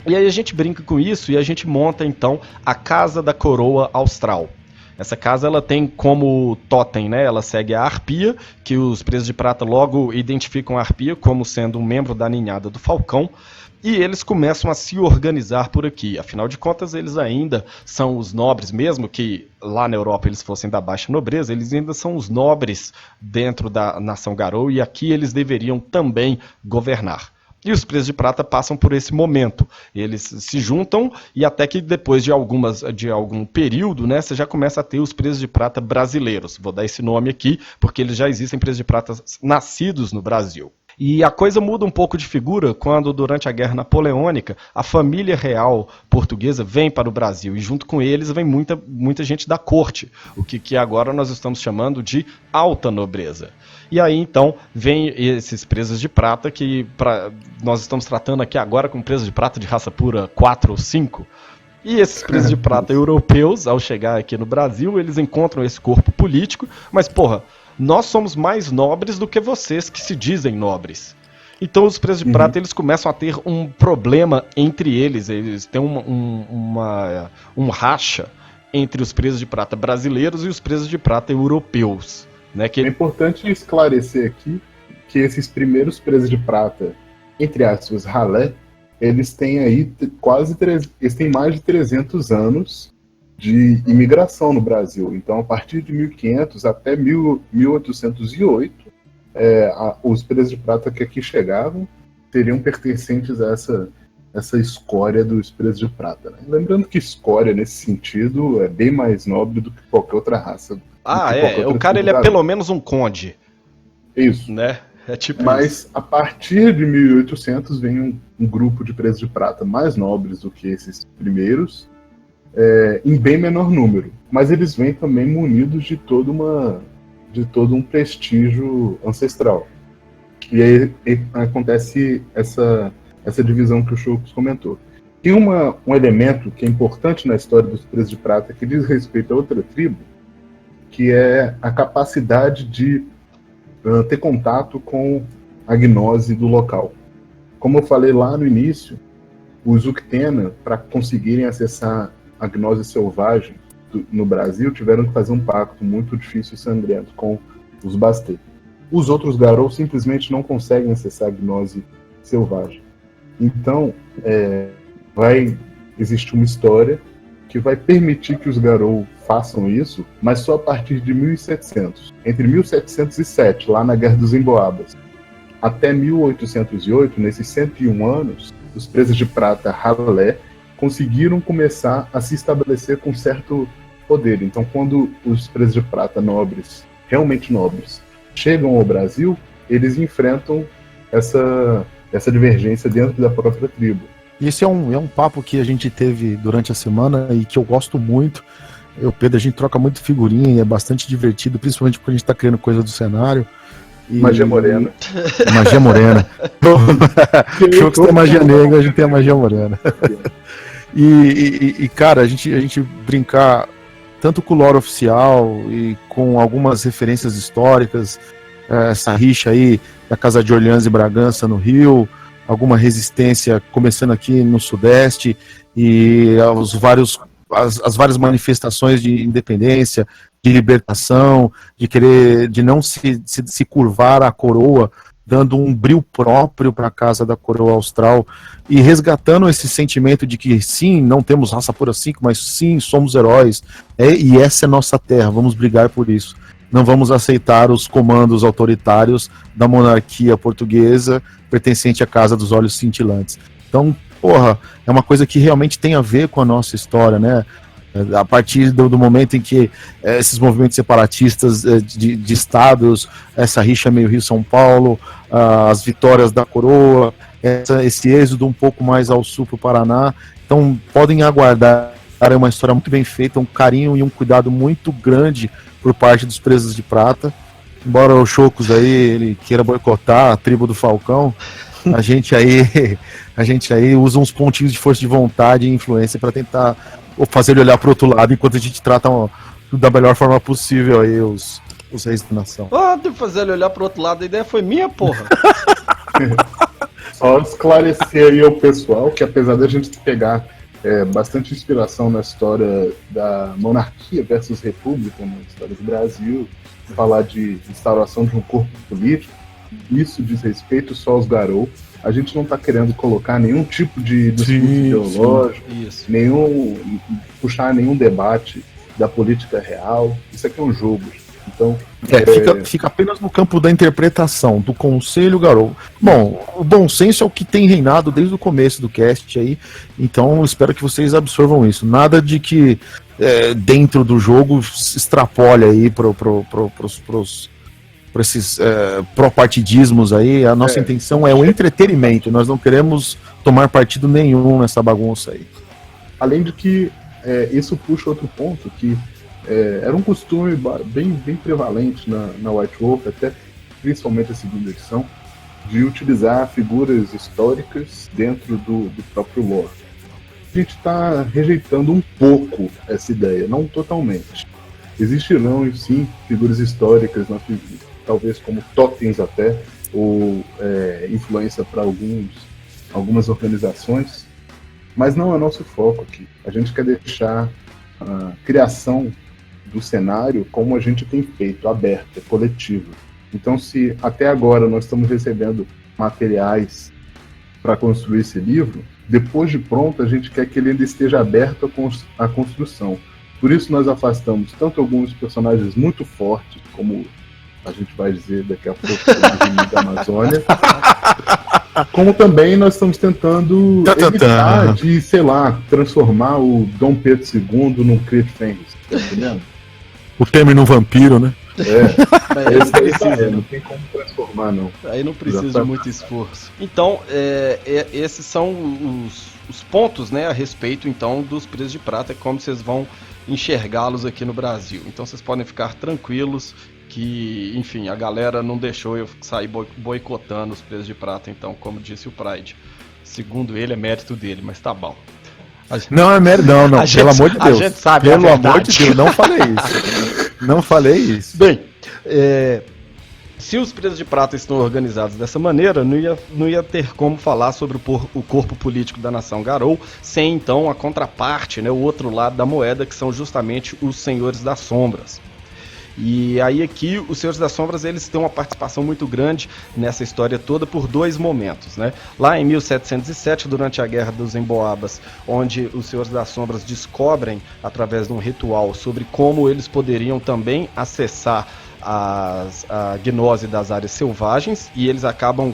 E aí a gente brinca com isso e a gente monta então a Casa da Coroa Austral. Essa casa ela tem como totem, né? Ela segue a arpia, que os presos de prata logo identificam a arpia como sendo um membro da ninhada do Falcão. E eles começam a se organizar por aqui. Afinal de contas, eles ainda são os nobres, mesmo que lá na Europa eles fossem da baixa nobreza, eles ainda são os nobres dentro da nação Garou e aqui eles deveriam também governar. E os presos de prata passam por esse momento. Eles se juntam e até que depois de algum período, né, você já começa a ter os presos de prata brasileiros. Vou dar esse nome aqui porque eles já existem presos de prata nascidos no Brasil. E a coisa muda um pouco de figura quando, durante a Guerra Napoleônica, a família real portuguesa vem para o Brasil e junto com eles vem muita gente da corte, o que agora nós estamos chamando de alta nobreza. E aí então vem esses presos de prata que nós estamos tratando aqui agora como presos de prata de raça pura 4 ou 5. E esses presos de prata europeus, ao chegar aqui no Brasil, eles encontram esse corpo político, mas porra, nós somos mais nobres do que vocês que se dizem nobres. Então os presos de prata eles começam a ter um problema entre eles têm um racha entre os presos de prata brasileiros e os presos de prata europeus. Né, É importante esclarecer aqui que esses primeiros presos de prata, entre aspas, ralé, eles têm aí eles têm mais de 300 anos de imigração no Brasil. Então, a partir de 1500 até 1808, os presos de prata que aqui chegavam seriam pertencentes a essa escória dos presos de prata. Né? Lembrando que escória, nesse sentido, é bem mais nobre do que qualquer outra raça. O cara ele é pelo menos um conde. Isso. Né? É tipo Mas isso. A partir de 1800 vem um grupo de presos de prata mais nobres do que esses primeiros, em bem menor número. Mas eles vêm também munidos de todo um prestígio ancestral. E aí acontece essa divisão que o Chocos comentou. Tem um elemento que é importante na história dos presos de prata que diz respeito a outra tribo, que é a capacidade de ter contato com a gnose do local. Como eu falei lá no início, os Uktena, para conseguirem acessar a gnose selvagem no Brasil, tiveram que fazer um pacto muito difícil e sangrento com os Bastê. Os outros Garou simplesmente não conseguem acessar a gnose selvagem. Então, vai existir uma história que vai permitir que os Garou façam isso, mas só a partir de 1700. Entre 1707, lá na Guerra dos Emboabas, até 1808, nesses 101 anos, os presas de prata ralé conseguiram começar a se estabelecer com certo poder. Então, quando os presas de prata nobres, realmente nobres, chegam ao Brasil, eles enfrentam essa divergência dentro da própria tribo. E esse é um papo que a gente teve durante a semana e que eu gosto muito. Eu, Pedro, a gente troca muito figurinha e é bastante divertido, principalmente porque a gente está criando coisa do cenário. Magia morena. Magia morena. Show que tem magia negra, a gente tem a magia morena. E cara, a gente brincar tanto com o lore oficial e com algumas referências históricas, essa rixa aí da Casa de Orleans e Bragança no Rio, alguma resistência começando aqui no Sudeste e as várias manifestações de independência, de libertação, de não se curvar à coroa, dando um brio próprio para a casa da coroa austral e resgatando esse sentimento de que sim, não temos raça pura 5, mas sim, somos heróis, e essa é nossa terra, vamos brigar por isso. Não vamos aceitar os comandos autoritários da monarquia portuguesa pertencente à Casa dos Olhos Cintilantes. Então, porra, é uma coisa que realmente tem a ver com a nossa história, né? A partir do momento em que esses movimentos separatistas de estados, essa rixa meio Rio-São Paulo, as vitórias da coroa, esse êxodo um pouco mais ao sul para o Paraná, então podem aguardar, é uma história muito bem feita, um carinho e um cuidado muito grande por parte dos presos de prata, embora o Chocos aí ele queira boicotar a tribo do Falcão, a gente aí usa uns pontinhos de força de vontade e influência para tentar fazer ele olhar para o outro lado enquanto a gente trata da melhor forma possível aí os reis da nação. De fazer ele olhar para o outro lado, a ideia foi minha, porra. Só esclarecer aí ao pessoal que apesar da gente pegar bastante inspiração na história da monarquia versus república, na história do Brasil, falar de instauração de um corpo político, isso diz respeito só aos Garou. A gente não está querendo colocar nenhum tipo de discurso ideológico, puxar nenhum debate da política real. Isso aqui é um jogo. Então, fica apenas no campo da interpretação, do conselho Garou. Bom, o bom senso é o que tem reinado desde o começo do cast aí, então espero que vocês absorvam isso. Nada de que dentro do jogo se extrapole aí para esses pró-partidismos aí. A nossa intenção é o entretenimento, nós não queremos tomar partido nenhum nessa bagunça aí. Além de que isso puxa outro ponto, que era um costume bem prevalente na White Wolf, até principalmente a segunda edição, de utilizar figuras históricas dentro do próprio lore. A gente está rejeitando um pouco essa ideia, não totalmente. Existirão, sim, figuras históricas, talvez como totens até, ou influência para algumas organizações, mas não é nosso foco aqui. A gente quer deixar a criação do cenário como a gente tem feito, aberta, coletiva. Então, se até agora nós estamos recebendo materiais para construir esse livro, depois de pronto a gente quer que ele ainda esteja aberto à construção. Por isso nós afastamos tanto alguns personagens muito fortes, como a gente vai dizer daqui a pouco da Amazônia, como também nós estamos tentando evitar de, sei lá, transformar o Dom Pedro II num Creed Fenris, tá entendendo? O Temer num vampiro, né? Não tem como transformar, não. Aí não precisa de muito esforço. Então, esses são os pontos, né, a respeito, então, dos presos de prata, como vocês vão enxergá-los aqui no Brasil. Então, vocês podem ficar tranquilos que, enfim, a galera não deixou eu sair boicotando os presos de prata, então, como disse o Pride. Segundo ele, é mérito dele, mas tá bom. Não é mérito, não, pelo amor de Deus. A gente sabe pelo amor de Deus, não falei isso. Não falei isso. Bem, se os Presas de Prata estão organizados dessa maneira, não ia ter como falar sobre o corpo político da nação Garou, sem então a contraparte, né, o outro lado da moeda, que são justamente os Senhores das Sombras. E aí aqui os Senhores das Sombras, eles têm uma participação muito grande nessa história toda por dois momentos, né? Lá em 1707, durante a Guerra dos Emboabas, onde os Senhores das Sombras descobrem, através de um ritual, sobre como eles poderiam também acessar a gnose das áreas selvagens, e eles acabam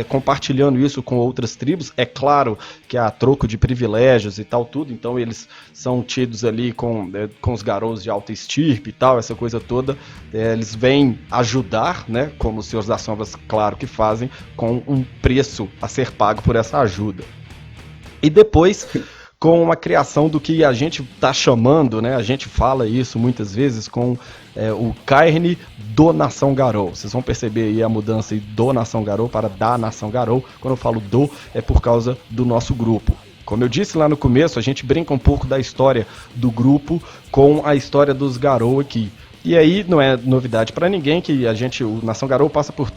compartilhando isso com outras tribos. É claro que há troco de privilégios e tal, tudo, então eles são tidos ali com os Garous de alta estirpe e tal, essa coisa toda. Eles vêm ajudar, né, como os Senhores das Sombras, claro que fazem, com um preço a ser pago por essa ajuda. E depois, com a criação do que a gente está chamando, né, a gente fala isso muitas vezes, com o Cairne do Nação Garou. Vocês vão perceber aí a mudança aí do Nação Garou para da Nação Garou. Quando eu falo do, é por causa do nosso grupo. Como eu disse lá no começo, a gente brinca um pouco da história do grupo com a história dos Garou aqui. E aí não é novidade para ninguém que o Nação Garou passa por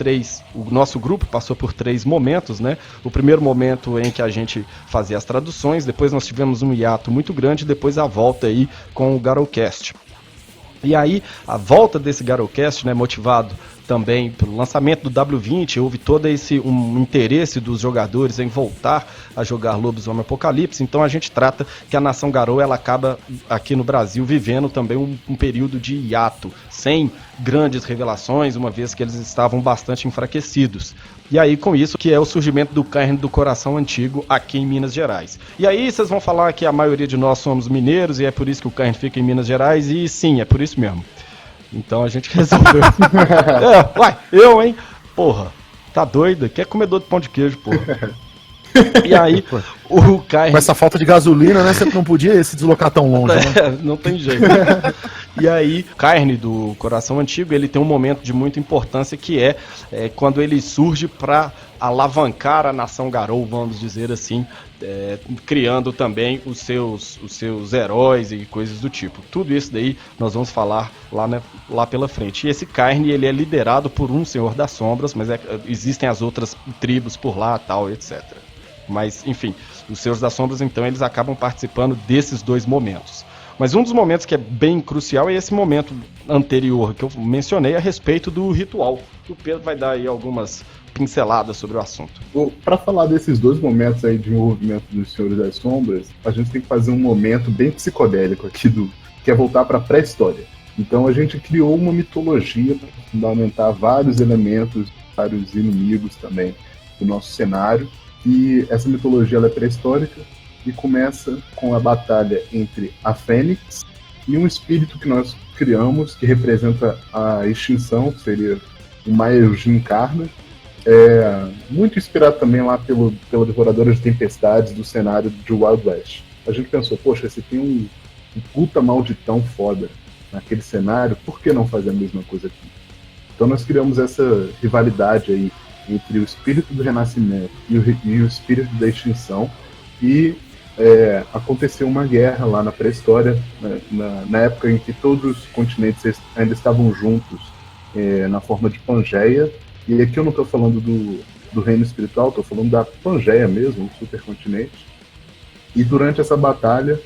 o nosso grupo passou por 3 momentos, né? O primeiro momento em que a gente fazia as traduções, depois nós tivemos um hiato muito grande, depois a volta aí com o Garoucast. E aí, a volta desse Garoucast, né, motivado também pelo lançamento do W20, houve todo um interesse dos jogadores em voltar a jogar Lobisomem Apocalipse. Então a gente trata que a Nação Garou, ela acaba aqui no Brasil vivendo também um período de hiato, sem grandes revelações, uma vez que eles estavam bastante enfraquecidos. E aí com isso que é o surgimento do Cairne do Coração Antigo aqui em Minas Gerais. E aí vocês vão falar que a maioria de nós somos mineiros e é por isso que o Cairne fica em Minas Gerais, e sim, é por isso mesmo. Então a gente resolveu. Eu, hein? Porra, tá doido? Que é comedor de pão de queijo, porra. E aí, o Cairne... Com essa falta de gasolina, né? Você não podia se deslocar tão longe, né? Não tem jeito. E aí, Cairne do Coração Antigo, ele tem um momento de muita importância, que é quando ele surge para alavancar a Nação Garou, vamos dizer assim, criando também os seus heróis e coisas do tipo. Tudo isso daí nós vamos falar lá pela frente. E esse Cairne, ele é liderado por um Senhor das Sombras, mas existem as outras tribos por lá, tal, etc. Mas, enfim, os Senhores das Sombras, então, eles acabam participando desses 2 momentos. Mas um dos momentos que é bem crucial é esse momento anterior que eu mencionei a respeito do ritual. O Pedro vai dar aí algumas pinceladas sobre o assunto. Para falar desses 2 momentos aí de envolvimento dos Senhores das Sombras, a gente tem que fazer um momento bem psicodélico aqui, que é voltar para a pré-história. Então a gente criou uma mitologia para fundamentar vários elementos, vários inimigos também do nosso cenário. E essa mitologia ela é pré-histórica e começa com a batalha entre a Fênix e um espírito que nós criamos, que representa a extinção, que seria o Maelgin Karna. Muito inspirado também lá pela Devoradora de Tempestades do cenário de Wild West. A gente pensou, poxa, esse tem um puta malditão foda naquele cenário, por que não fazer a mesma coisa aqui? Então nós criamos essa rivalidade aí entre o espírito do renascimento e o espírito da extinção, e aconteceu uma guerra lá na pré-história, né, na época em que todos os continentes ainda estavam juntos, na forma de Pangeia. E aqui eu não estou falando do reino espiritual, estou falando da Pangeia mesmo, o supercontinente. E durante essa batalha,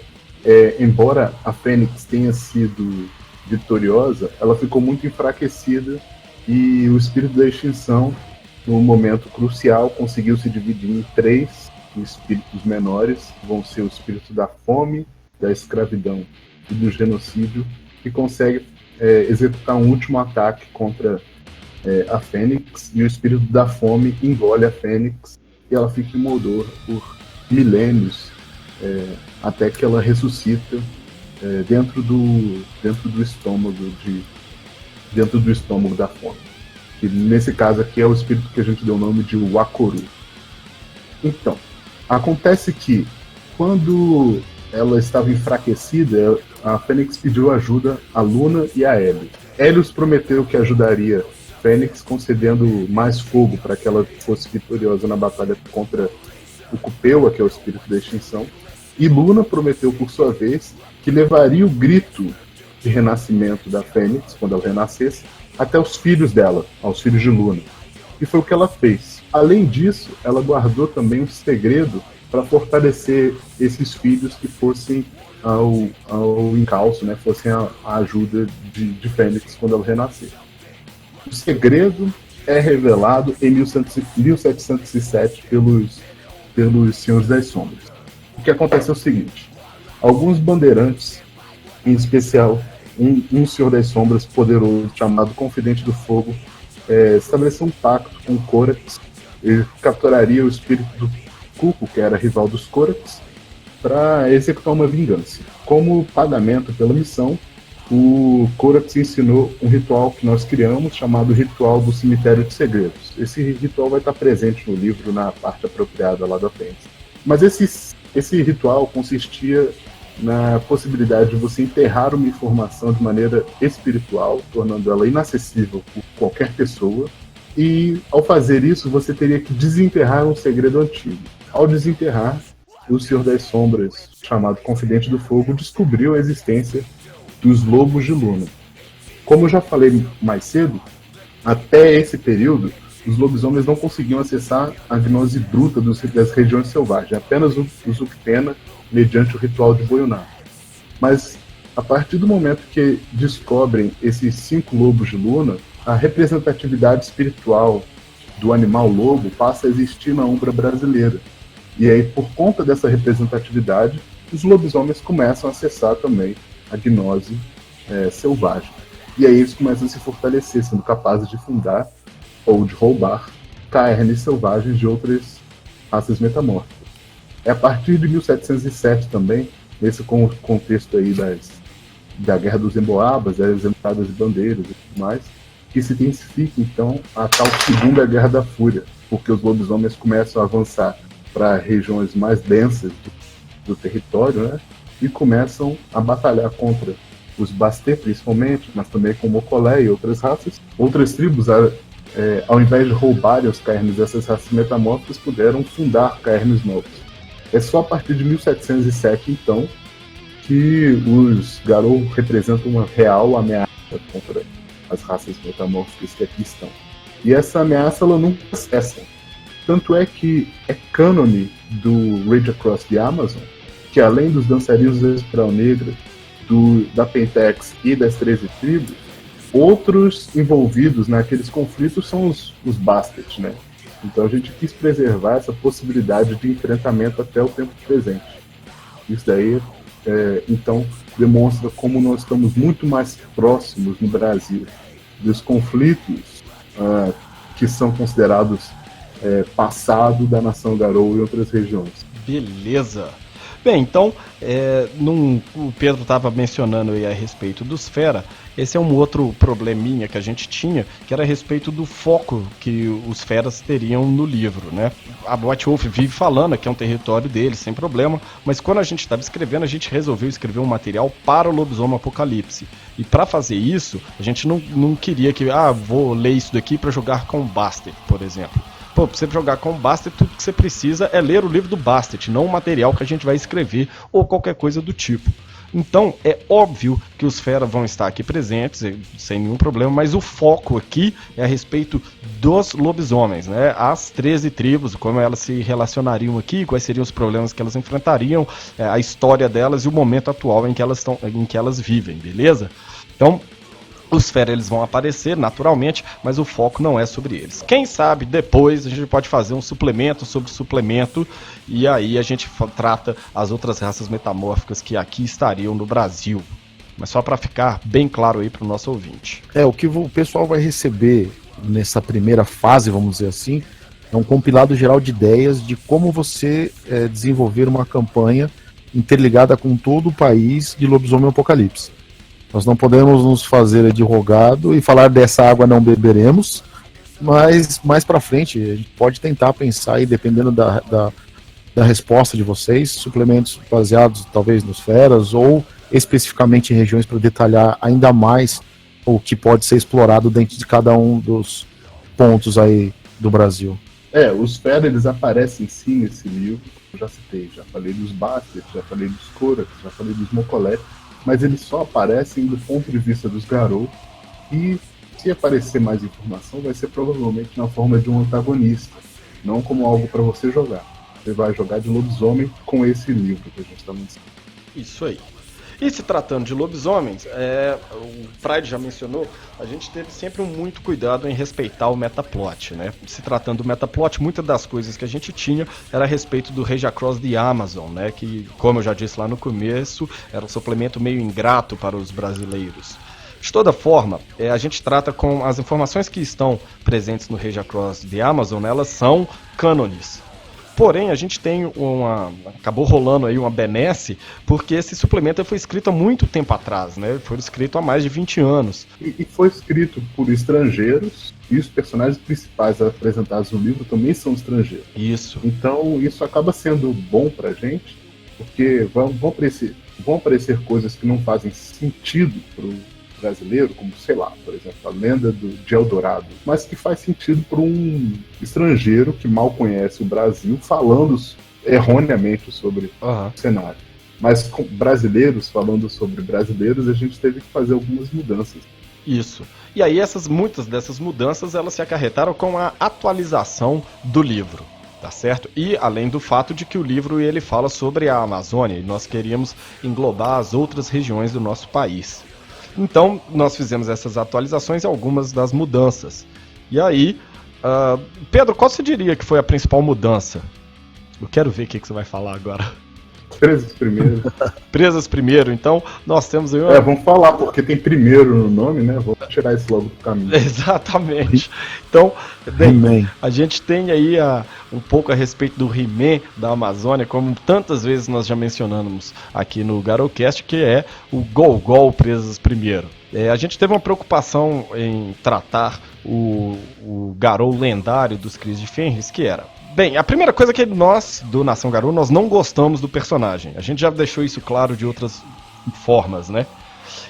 embora a Fênix tenha sido vitoriosa, ela ficou muito enfraquecida, e o espírito da extinção, num momento crucial, conseguiu se dividir em 3 espíritos menores, que vão ser o espírito da fome, da escravidão e do genocídio, que consegue executar um último ataque contra a Fênix, e o espírito da fome engole a Fênix e ela fica imodor por milênios, até que ela ressuscita dentro do estômago da fome. Que nesse caso aqui é o espírito que a gente deu o nome de Wakoru. Então, acontece que quando ela estava enfraquecida, a Fênix pediu ajuda a Luna e a Hélios. Hélios prometeu que ajudaria Fênix, concedendo mais fogo para que ela fosse vitoriosa na batalha contra o Kupewa, que é o espírito da extinção. E Luna prometeu, por sua vez, que levaria o grito de renascimento da Fênix, quando ela renascesse, até os filhos dela, aos filhos de Luna. E foi o que ela fez. Além disso, ela guardou também um segredo para fortalecer esses filhos que fossem ao encalço, né? Fossem a ajuda de Fênix quando ela renascer. O segredo é revelado em 1707 pelos Senhores das Sombras. O que acontece é o seguinte: alguns bandeirantes, em especial um Senhor das Sombras poderoso chamado Confidente do Fogo, estabeleceu um pacto com o Corax. Ele capturaria o espírito do Cuco, que era rival dos Corax, para executar uma vingança. Como pagamento pela missão, o Corax ensinou um ritual que nós criamos, chamado Ritual do Cemitério de Segredos. Esse ritual vai estar presente no livro, na parte apropriada lá da Fênix. Mas esse ritual consistia na possibilidade de você enterrar uma informação de maneira espiritual, tornando ela inacessível por qualquer pessoa, e ao fazer isso você teria que desenterrar um segredo antigo. Ao desenterrar, o Senhor das Sombras, chamado Confidente do Fogo, descobriu a existência dos Lobos de Luna. Como eu já falei mais cedo, até esse período, os lobisomens não conseguiam acessar a gnose bruta das regiões selvagens, apenas o Zuctena, mediante o ritual de Boiuná. Mas, a partir do momento que descobrem esses 5 lobos de Luna, a representatividade espiritual do animal lobo passa a existir na Umbra brasileira. E aí, por conta dessa representatividade, os lobisomens começam a acessar também a gnose selvagem. E aí eles começam a se fortalecer, sendo capazes de fundar ou de roubar carnes selvagens de outras raças metamórficas. É a partir de 1707 também, nesse contexto aí da Guerra dos Emboabas, das entradas de bandeiras e tudo mais, que se intensifica então a tal Segunda Guerra da Fúria, porque os lobisomens começam a avançar para regiões mais densas do território, né? E começam a batalhar contra os Basté, principalmente, mas também com Mocolé e outras raças. Outras tribos, ao invés de roubarem os caernes dessas raças metamórficas, puderam fundar caernes novos. É só a partir de 1707, então, que os Garou representam uma real ameaça contra as raças metamórficas que aqui estão. E essa ameaça ela nunca cessa. Tanto é que é cânone do Rage Across the Amazon que, além dos dançarinos da Espiral Negra, da Pentex e das 13 tribos, outros envolvidos naqueles conflitos são os Bastet, né? Então a gente quis preservar essa possibilidade de enfrentamento até o tempo presente. Isso daí, então, demonstra como nós estamos muito mais próximos no Brasil dos conflitos que são considerados passado da nação Garou e outras regiões. Beleza. Bem, então, o Pedro estava mencionando aí a respeito dos Fera. Esse é um outro probleminha que a gente tinha, que era a respeito do foco que os Feras teriam no livro, né? A White Wolf vive falando que é um território deles, sem problema, mas quando a gente estava escrevendo, a gente resolveu escrever um material para o Lobisomem Apocalipse. E para fazer isso, a gente não queria que, vou ler isso daqui para jogar com o Bastet, por exemplo. Pô, pra você jogar com o Bastet, tudo que você precisa é ler o livro do Bastet, não o material que a gente vai escrever ou qualquer coisa do tipo. Então, é óbvio que os Fera vão estar aqui presentes, sem nenhum problema, mas o foco aqui é a respeito dos lobisomens, né? As 13 tribos, como elas se relacionariam aqui, quais seriam os problemas que elas enfrentariam, a história delas e o momento atual em que elas vivem, beleza? Então, os Fera eles vão aparecer naturalmente, mas o foco não é sobre eles. Quem sabe depois a gente pode fazer um suplemento sobre suplemento e aí a gente trata as outras raças metamórficas que aqui estariam no Brasil. Mas só para ficar bem claro aí para o nosso ouvinte. O que o pessoal vai receber nessa primeira fase, vamos dizer assim, é um compilado geral de ideias de como você desenvolver uma campanha interligada com todo o país de Lobisomem Apocalipse. Nós não podemos nos fazer de rogado e falar dessa água não beberemos, mas mais para frente a gente pode tentar pensar aí, dependendo da resposta de vocês, suplementos baseados talvez nos Feras ou especificamente em regiões para detalhar ainda mais o que pode ser explorado dentro de cada um dos pontos aí do Brasil. Os Fera eles aparecem sim nesse livro, eu já citei, já falei dos Bastet, já falei dos Corax, já falei dos Mocolé, mas eles só aparecem do ponto de vista dos Garou e Se aparecer mais informação, vai ser provavelmente na forma de um antagonista, não como algo para você jogar. Você vai jogar de lobisomem com esse livro que a gente está mencionando. Isso aí. E se tratando de lobisomens, o Pride já mencionou, a gente teve sempre muito cuidado em respeitar o metaplot, né? Se tratando do metaplot, muitas das coisas que a gente tinha era a respeito do Rage Across the Amazon, né? Que, como eu já disse lá no começo, era um suplemento meio ingrato para os brasileiros. De toda forma, a gente trata com as informações que estão presentes no Rage Across the Amazon, elas são cânones. Porém, a gente tem acabou rolando aí uma benesse, porque esse suplemento foi escrito há muito tempo atrás, né? Foi escrito há mais de 20 anos. E foi escrito por estrangeiros, e os personagens principais apresentados no livro também são estrangeiros. Isso. Então, isso acaba sendo bom pra gente, porque vão aparecer coisas que não fazem sentido pro brasileiro, como, sei lá, por exemplo, a lenda de Eldorado, mas que faz sentido para um estrangeiro que mal conhece o Brasil, falando erroneamente sobre o cenário. Mas com brasileiros falando sobre brasileiros, a gente teve que fazer algumas mudanças. Isso. E aí muitas dessas mudanças elas se acarretaram com a atualização do livro. Tá certo? E além do fato de que o livro ele fala sobre a Amazônia, e nós queríamos englobar as outras regiões do nosso país. Então, nós fizemos essas atualizações e algumas das mudanças. E aí, Pedro, qual você diria que foi a principal mudança? Eu quero ver o que você vai falar agora. Presas primeiro. Presas primeiro, então nós temos aí vamos falar, porque tem primeiro no nome, né? Vou tirar isso logo do caminho. Exatamente. Então, a gente tem aí um pouco a respeito do He-Man da Amazônia, como tantas vezes nós já mencionamos aqui no Garocast, que é o Gogol Presas primeiro. A gente teve uma preocupação em tratar o Garou lendário dos Cris de Fenris, que era... Bem, a primeira coisa é que nós, do Nação Garou, nós não gostamos do personagem. A gente já deixou isso claro de outras formas, né?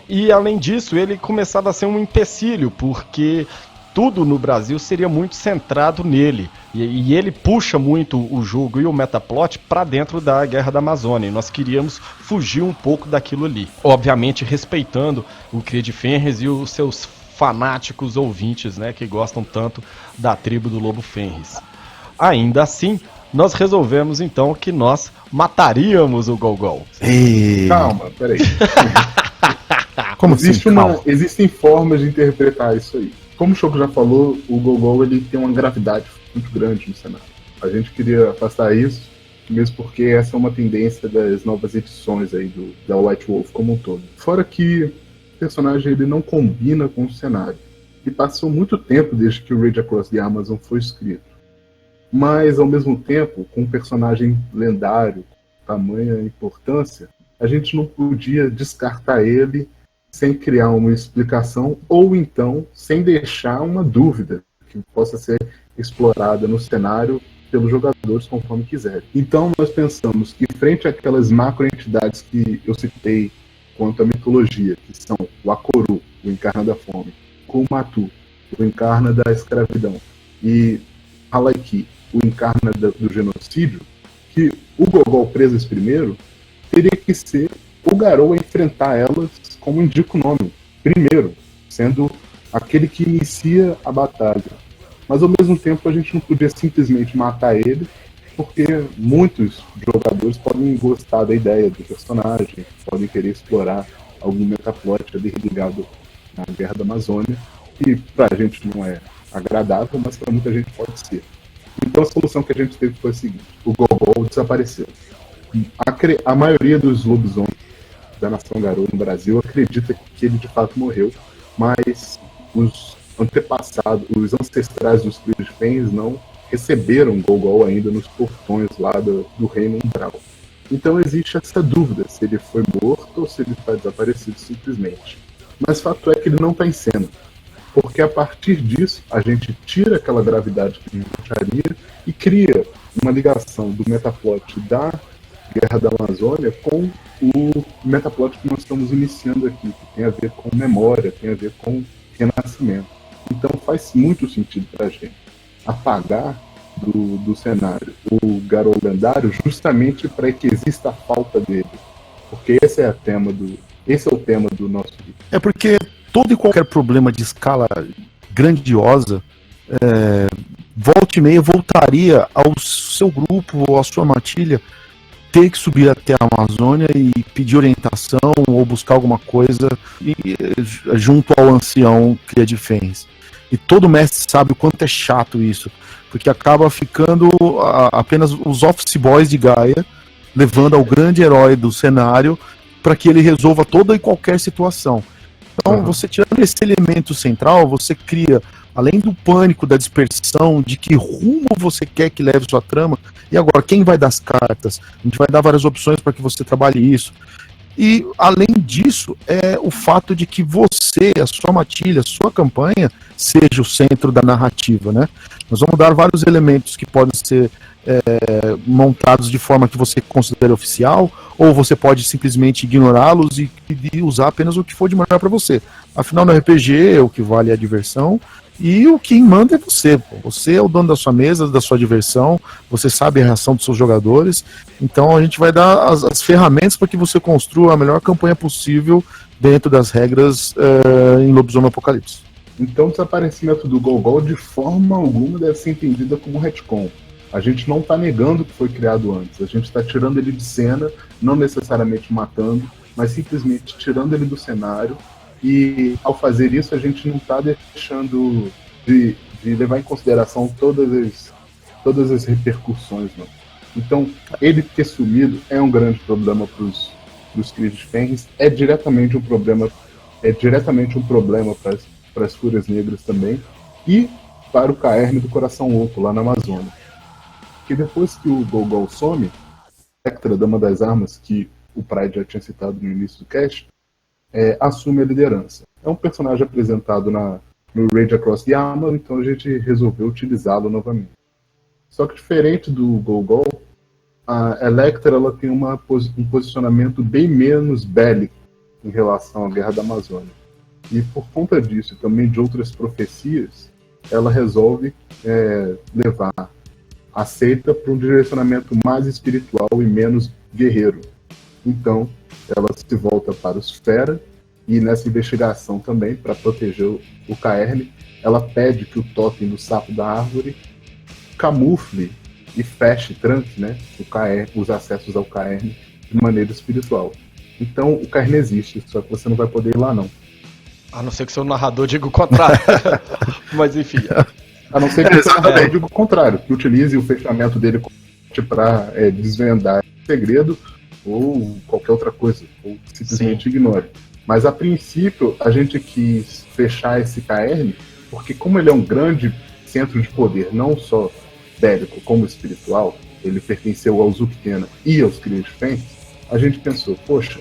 E, além disso, ele começava a ser um empecilho, porque tudo no Brasil seria muito centrado nele. E ele puxa muito o jogo e o metaplot para dentro da Guerra da Amazônia. E nós queríamos fugir um pouco daquilo ali. Obviamente, respeitando o Cria de Fenris e os seus fanáticos ouvintes, né? Que gostam tanto da tribo do Lobo Fenris. Ainda assim, nós resolvemos então que nós mataríamos o Gogol. Calma, peraí. Como assim? Existem formas de interpretar isso aí. Como o Choco já falou, o Gogol ele tem uma gravidade muito grande no cenário. A gente queria afastar isso, mesmo porque essa é uma tendência das novas edições aí da White Wolf como um todo. Fora que o personagem ele não combina com o cenário. E passou muito tempo desde que o Rage Across the Amazon foi escrito. Mas, ao mesmo tempo, com um personagem lendário, com tamanha importância, a gente não podia descartar ele sem criar uma explicação ou então sem deixar uma dúvida que possa ser explorada no cenário pelos jogadores conforme quiserem. Então, nós pensamos que, frente àquelas macroentidades que eu citei quanto à mitologia, que são o Akoru, o Encarna da Fome, Kumatu, o Encarna da Escravidão, e Halaiki, o Encarna do Genocídio, que o Gogol Presas primeiro teria que ser o Garou a enfrentar elas, como indica o nome, primeiro, sendo aquele que inicia a batalha. Mas ao mesmo tempo a gente não podia simplesmente matar ele, porque muitos jogadores podem gostar da ideia do personagem, podem querer explorar algum metaplot ali ligado na Guerra da Amazônia, que pra gente não é agradável, mas pra muita gente pode ser. Então a solução que a gente teve foi a seguinte: o Gogol desapareceu. A maioria dos lobisomens da Nação Garou no Brasil acredita que ele de fato morreu, mas os antepassados, os ancestrais dos Cria de Fenris não receberam Gogol ainda nos portões lá do Reino Umbral. Então existe essa dúvida se ele foi morto ou se ele está desaparecido simplesmente. Mas fato é que ele não está em cena. Porque a partir disso, a gente tira aquela gravidade que a gente acharia e cria uma ligação do metaplot da Guerra da Amazônia com o metaplot que nós estamos iniciando aqui, que tem a ver com memória, tem a ver com renascimento. Então faz muito sentido para a gente apagar do cenário o Garou lendário justamente para que exista a falta dele. Porque esse é o tema do nosso livro. É porque todo e qualquer problema de escala grandiosa, volta e meia voltaria ao seu grupo ou à sua matilha ter que subir até a Amazônia e pedir orientação ou buscar alguma coisa junto ao ancião cria de fens. E todo mestre sabe o quanto é chato isso, porque acaba ficando apenas os office boys de Gaia, levando ao grande herói do cenário para que ele resolva toda e qualquer situação. Então, você tirando esse elemento central, você cria, além do pânico, da dispersão, de que rumo você quer que leve sua trama, e agora, quem vai dar as cartas? A gente vai dar várias opções para que você trabalhe isso. E, além disso, é o fato de que você, a sua matilha, a sua campanha, seja o centro da narrativa, né? Nós vamos dar vários elementos que podem ser montados de forma que você considere oficial, ou você pode simplesmente ignorá-los e usar apenas o que for de melhor para você. Afinal, no RPG, o que vale é a diversão, e o que manda é você. Você é o dono da sua mesa, da sua diversão, você sabe a reação dos seus jogadores, então a gente vai dar as ferramentas para que você construa a melhor campanha possível dentro das regras em Lobisomem Apocalipse. Então o desaparecimento do Gogol de forma alguma deve ser entendida como retcon. A gente não está negando o que foi criado antes, a gente está tirando ele de cena, não necessariamente matando, mas simplesmente tirando ele do cenário, e ao fazer isso a gente não está deixando de levar em consideração todas as repercussões, não. Então, ele ter sumido é um grande problema para os Cris de Fenris, é diretamente um problema para as Fúrias Negras também, e para o Caerne do Coração Oco, lá na Amazônia. Que depois que o Gogol some, a Electra, Dama das Armas, que o Pride já tinha citado no início do cast, assume a liderança. É um personagem apresentado no Rage Across the Armor, então a gente resolveu utilizá-lo novamente. Só que diferente do Gogol, a Electra ela tem um posicionamento bem menos bélico em relação à Guerra da Amazônia. E por conta disso, e também de outras profecias, ela resolve levar a seita para um direcionamento mais espiritual e menos guerreiro. Então, ela se volta para os Fera, e nessa investigação também, para proteger o Caerne, ela pede que o totem do sapo da árvore camufle e feche, tranque, né, os acessos ao Caerne de maneira espiritual. Então, o Caerne existe, só que você não vai poder ir lá, não. A não ser que seu narrador diga o contrário. Mas enfim. A não ser que o narrador diga o contrário, que utilize o fechamento dele para desvendar o segredo ou qualquer outra coisa, ou simplesmente ignore. Mas a princípio a gente quis fechar esse Caerne, porque como ele é um grande centro de poder, não só bélico como espiritual, ele pertenceu ao Zuctena e aos Cris de Fenris, a gente pensou, poxa,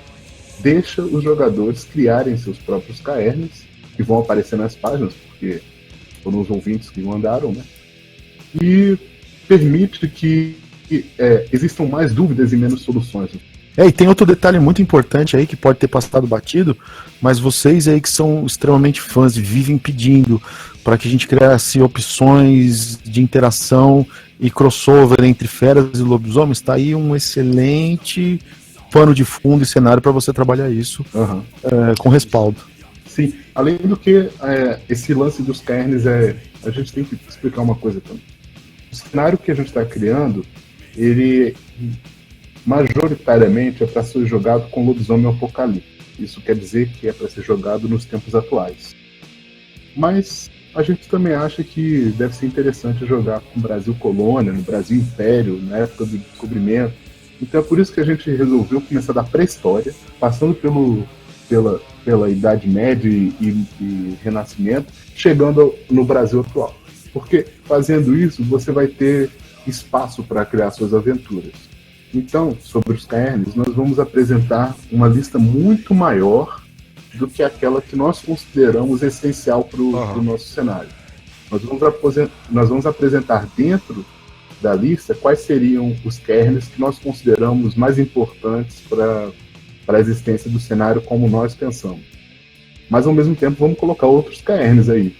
deixa os jogadores criarem seus próprios Caernes, que vão aparecer nas páginas, porque foram os ouvintes que mandaram, né? E permite que existam mais dúvidas e menos soluções. E tem outro detalhe muito importante aí que pode ter passado batido, mas vocês aí que são extremamente fãs e vivem pedindo para que a gente criasse opções de interação e crossover entre feras e lobisomens, está aí um excelente pano de fundo e cenário para você trabalhar isso com respaldo. Sim, além do que esse lance dos Caernes a gente tem que explicar uma coisa também. O cenário que a gente está criando, ele majoritariamente é para ser jogado com lobisomem apocalipse. Isso quer dizer que é para ser jogado nos tempos atuais. Mas a gente também acha que deve ser interessante jogar com o Brasil Colônia, no Brasil Império, na época do descobrimento. Então é por isso que a gente resolveu começar da pré-história, passando pela Idade Média e Renascimento, chegando no Brasil atual. Porque fazendo isso, você vai ter espaço para criar suas aventuras. Então, sobre os Caernes, nós vamos apresentar uma lista muito maior do que aquela que nós consideramos essencial para o nosso cenário. Nós vamos apresentar dentro da lista quais seriam os Caernes que nós consideramos mais importantes para a existência do cenário como nós pensamos. Mas, ao mesmo tempo, vamos colocar outros Caernes aí.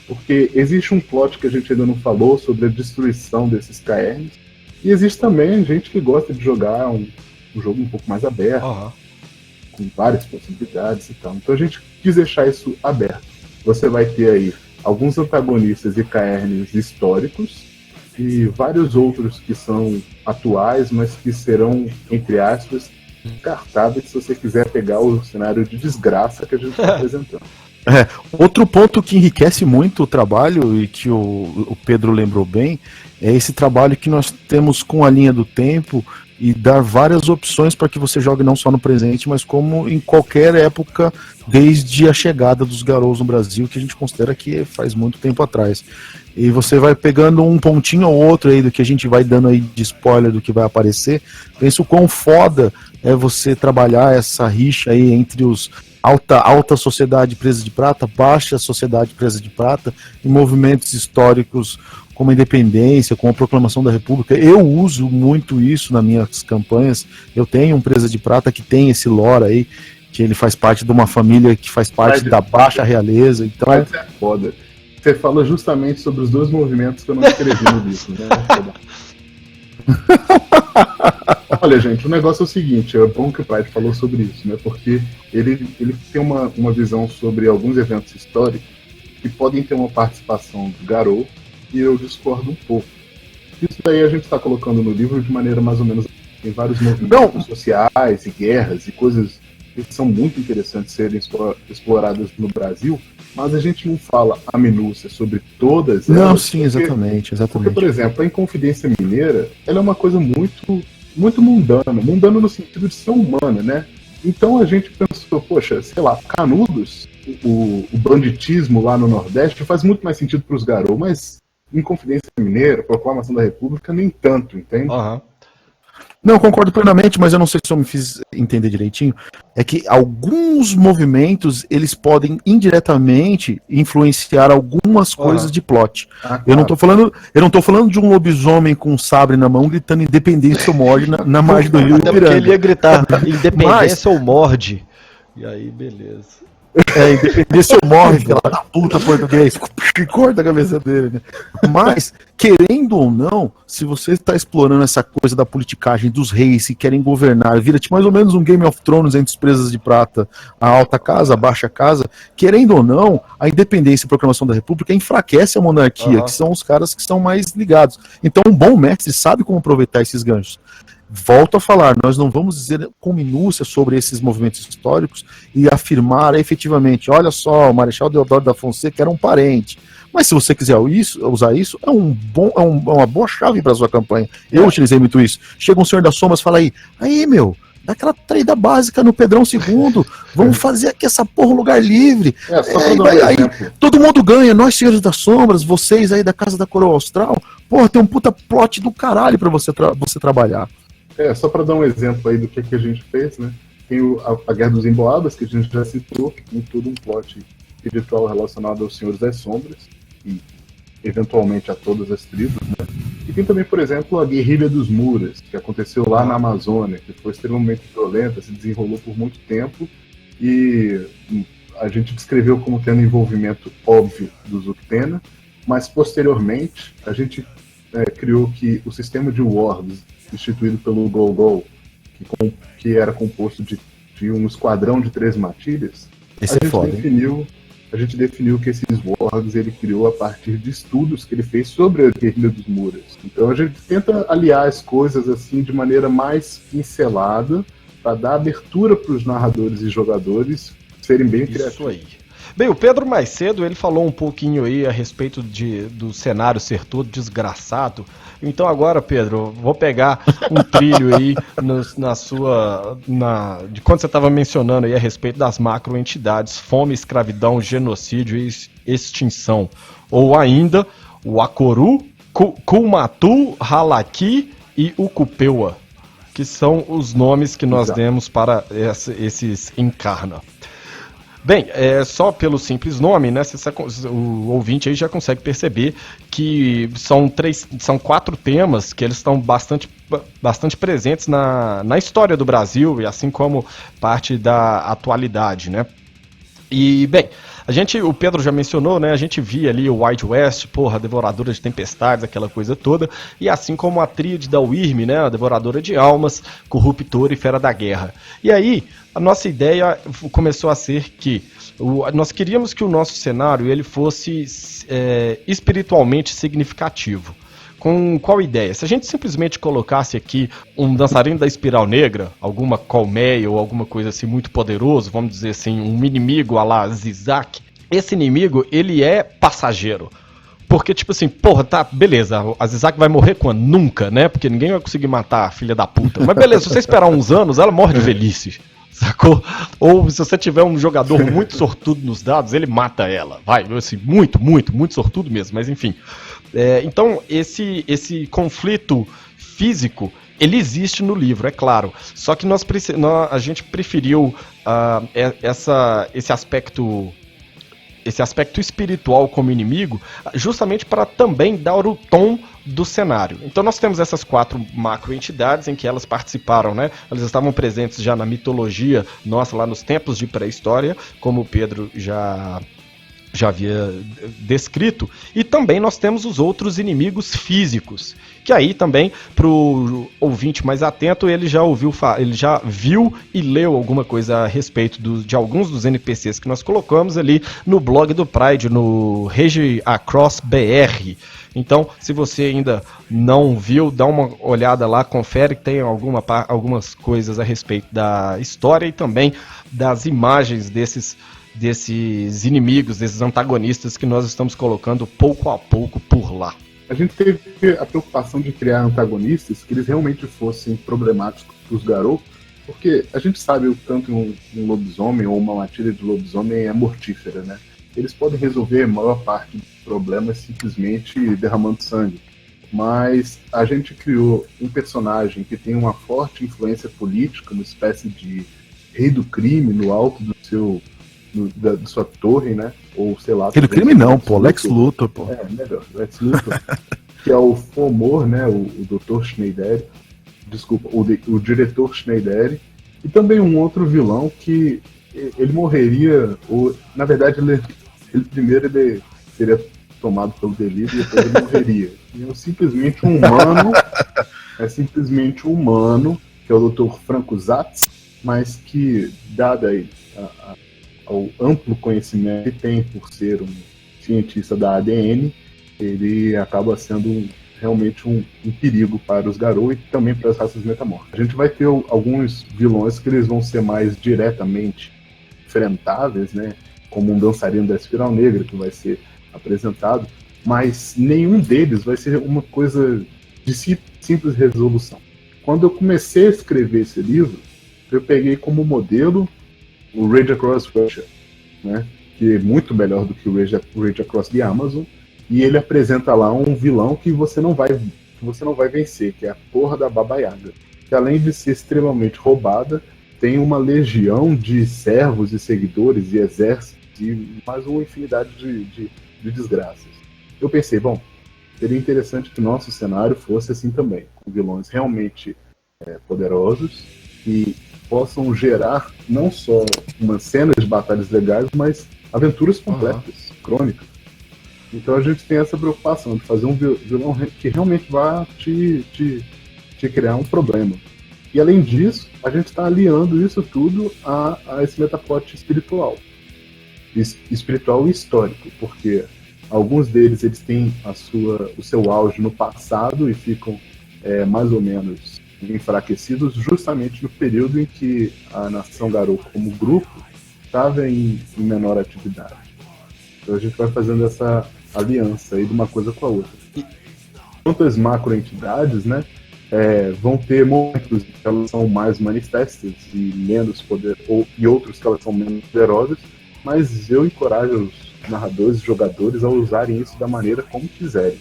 Porque existe um plot que a gente ainda não falou sobre a destruição desses Caernes. E existe também gente que gosta de jogar um jogo um pouco mais aberto. com várias possibilidades e tal. Então a gente quis deixar isso aberto. Você vai ter aí alguns antagonistas e caernes históricos e vários outros que são atuais, mas que serão, entre aspas, descartáveis se você quiser pegar o cenário de desgraça que a gente está apresentando. Outro ponto que enriquece muito o trabalho e que o Pedro lembrou bem é esse trabalho que nós temos com a linha do tempo e dar várias opções para que você jogue não só no presente, mas como em qualquer época desde a chegada dos Garous no Brasil, que a gente considera que faz muito tempo atrás. E você vai pegando um pontinho ou outro aí do que a gente vai dando aí de spoiler do que vai aparecer. Penso o quão foda é você trabalhar essa rixa aí entre os alta sociedade presa de prata, baixa sociedade presa de prata, e movimentos históricos como a independência, como a proclamação da República. Eu uso muito isso nas minhas campanhas. Eu tenho um presa de prata que tem esse lore aí, que ele faz parte de uma família que faz parte da baixa realeza. Então Mas é foda. Você fala justamente sobre os dois movimentos que eu não escrevi no livro, né? Olha, gente, o negócio é o seguinte, é bom que o Pride falou sobre isso, né? Porque ele tem uma visão sobre alguns eventos históricos que podem ter uma participação do Garou, e eu discordo um pouco. Isso daí a gente está colocando no livro de maneira mais ou menos... Tem vários movimentos sociais e guerras e coisas que são muito interessantes serem exploradas no Brasil, mas a gente não fala a minúcia sobre todas elas. Não, sim, exatamente. Porque, por exemplo, a Inconfidência Mineira, ela é uma coisa muito mundana no sentido de ser humana, né? Então a gente pensou, poxa, sei lá, Canudos, o banditismo lá no Nordeste faz muito mais sentido para os Garou, mas Inconfidência Mineira, Proclamação da República, nem tanto, entende? Não, concordo plenamente, mas eu não sei se eu me fiz entender direitinho. É que alguns movimentos, eles podem indiretamente influenciar algumas coisas de plot. Claro. Eu não tô falando de um lobisomem com um sabre na mão gritando independência ou morde na margem do rio. Até porque ele ia gritar independência ou morde. E aí, beleza. Independência ou morre, filha da puta português. Corta a cabeça dele, né? Mas, querendo ou não, se você está explorando essa coisa da politicagem dos reis que querem governar, vira tipo mais ou menos um Game of Thrones entre os presas de prata, a alta casa, a baixa casa, querendo ou não, a independência e a proclamação da República enfraquece a monarquia, que são os caras que estão mais ligados. Então, um bom mestre sabe como aproveitar esses ganchos. Volto a falar, nós não vamos dizer com minúcia sobre esses movimentos históricos e afirmar efetivamente, olha só, o Marechal Deodoro da Fonseca era um parente. Mas se você quiser usar isso, é uma boa chave para a sua campanha. Eu utilizei muito isso. Chega um senhor das sombras e fala aí, meu, dá aquela traída básica no Pedrão II, vamos fazer aqui essa porra um lugar livre. Aí, todo mundo ganha, nós senhores das sombras, vocês aí da Casa da Coroa Austral, porra, tem um puta plot do caralho para você trabalhar. Só para dar um exemplo aí do que a gente fez, né? Tem a Guerra dos Emboabas, que a gente já citou, que tem todo um plot espiritual relacionado aos Senhores das Sombras, e eventualmente a todas as tribos, né? E tem também, por exemplo, a Guerrilha dos Muras, que aconteceu lá na Amazônia, que foi extremamente violenta, se desenrolou por muito tempo, e a gente descreveu como tendo envolvimento óbvio dos Uktena, mas posteriormente a gente criou que o sistema de wards instituído pelo Gol-Gol, que era composto de um esquadrão de 3 matilhas, a gente definiu que esses wargs ele criou a partir de estudos que ele fez sobre a Guerrilha dos Muras. Então a gente tenta aliar as coisas assim de maneira mais pincelada para dar abertura para os narradores e jogadores serem bem criativos. Isso aí. Bem, o Pedro mais cedo ele falou um pouquinho aí a respeito do cenário ser todo desgraçado. Então agora, Pedro, vou pegar um trilho aí de quando você estava mencionando aí a respeito das macroentidades, fome, escravidão, genocídio e extinção. Ou ainda o Akoru, Kulmatu, Halaki e Ukupewa, que são os nomes que nós demos para esses Encarna. Bem, só pelo simples nome, né, o ouvinte aí já consegue perceber que são 4 temas que eles estão bastante presentes na história do Brasil e assim como parte da atualidade, né? E, bem, o Pedro já mencionou, né? A gente via ali o Wild West, porra, a Devoradora de Tempestades, aquela coisa toda, e assim como a tríade da Wyrm, né? A Devoradora de Almas, Corruptor e Fera da Guerra. E aí, a nossa ideia começou a ser que nós queríamos que o nosso cenário ele fosse espiritualmente significativo. Com qual ideia? Se a gente simplesmente colocasse aqui um dançarino da Espiral Negra, alguma colmeia ou alguma coisa assim muito poderoso, vamos dizer assim, um inimigo à la Zizak, esse inimigo, ele é passageiro. Porque, tipo assim, porra, tá, beleza, a Zizak vai morrer quando? Nunca, né? Porque ninguém vai conseguir matar a filha da puta. Mas beleza, se você esperar uns anos, ela morre de velhice. Sacou? Ou se você tiver um jogador muito sortudo nos dados, ele mata ela. Vai, assim, muito sortudo mesmo, mas enfim. Então, esse conflito físico, ele existe no livro, é claro. Só que a gente preferiu esse aspecto espiritual como inimigo, justamente para também dar o tom do cenário. Então nós temos essas 4 macro-entidades em que elas participaram, né? Elas estavam presentes já na mitologia nossa, lá nos tempos de pré-história, como o Pedro já havia descrito, e também nós temos os outros inimigos físicos, que aí também, pro ouvinte mais atento, ele já viu e leu alguma coisa a respeito de alguns dos NPCs que nós colocamos ali no blog do Pride, no Rage Across BR. Então, se você ainda não viu, dá uma olhada lá, confere que tem algumas coisas a respeito da história e também das imagens desses inimigos, desses antagonistas que nós estamos colocando pouco a pouco por lá. A gente teve a preocupação de criar antagonistas que eles realmente fossem problemáticos para os Garou, porque a gente sabe o tanto um lobisomem ou uma matilha de lobisomem é mortífera, né? Eles podem resolver a maior parte dos problemas simplesmente derramando sangue. Mas a gente criou um personagem que tem uma forte influência política, uma espécie de rei do crime no alto da sua torre, né? Ou sei lá. Rei do crime não, pô, Lex Luthor, pô. Melhor, Lex Luthor, que é o Fomor, né? O Dr. Schneider. Desculpa, o diretor Schneider. E também um outro vilão que ele morreria, ou na verdade ele primeiro seria tomado pelo delírio e depois ele morreria. E é simplesmente um humano, que é o Dr. Franco Zatz, mas que, dada aí ao amplo conhecimento que tem por ser um cientista da ADN, ele acaba sendo realmente um perigo para os Garou e também para as raças metamórficas. A gente vai ter alguns vilões que eles vão ser mais diretamente enfrentáveis, né? Como um dançarino da Espiral Negra que vai ser apresentado, mas nenhum deles vai ser uma coisa de simples resolução. Quando eu comecei a escrever esse livro, eu peguei como modelo o Rage Across Russia, né? Que é muito melhor do que o Rage Across the Amazon, e ele apresenta lá um vilão que você não vai vencer, que é a porra da Baba Yaga, que além de ser extremamente roubada, tem uma legião de servos e seguidores e exércitos e mais uma infinidade de desgraças. Eu pensei, bom, seria interessante que nosso cenário fosse assim também, com vilões realmente poderosos e possam gerar não só umas cenas de batalhas legais, mas aventuras completas, crônicas. Então a gente tem essa preocupação de fazer um vilão que realmente vá te criar um problema. E além disso, a gente está aliando isso tudo a esse metaplot espiritual. Espiritual e histórico, porque alguns deles eles têm o seu auge no passado e ficam mais ou menos enfraquecidos justamente no período em que a nação Garou como grupo estava em menor atividade. Então a gente vai fazendo essa aliança aí de uma coisa com a outra. Quanto às macroentidades, né, vão ter momentos que elas são mais manifestas e menos e outros que elas são menos poderosas, mas eu encorajo os narradores e jogadores a usarem isso da maneira como quiserem.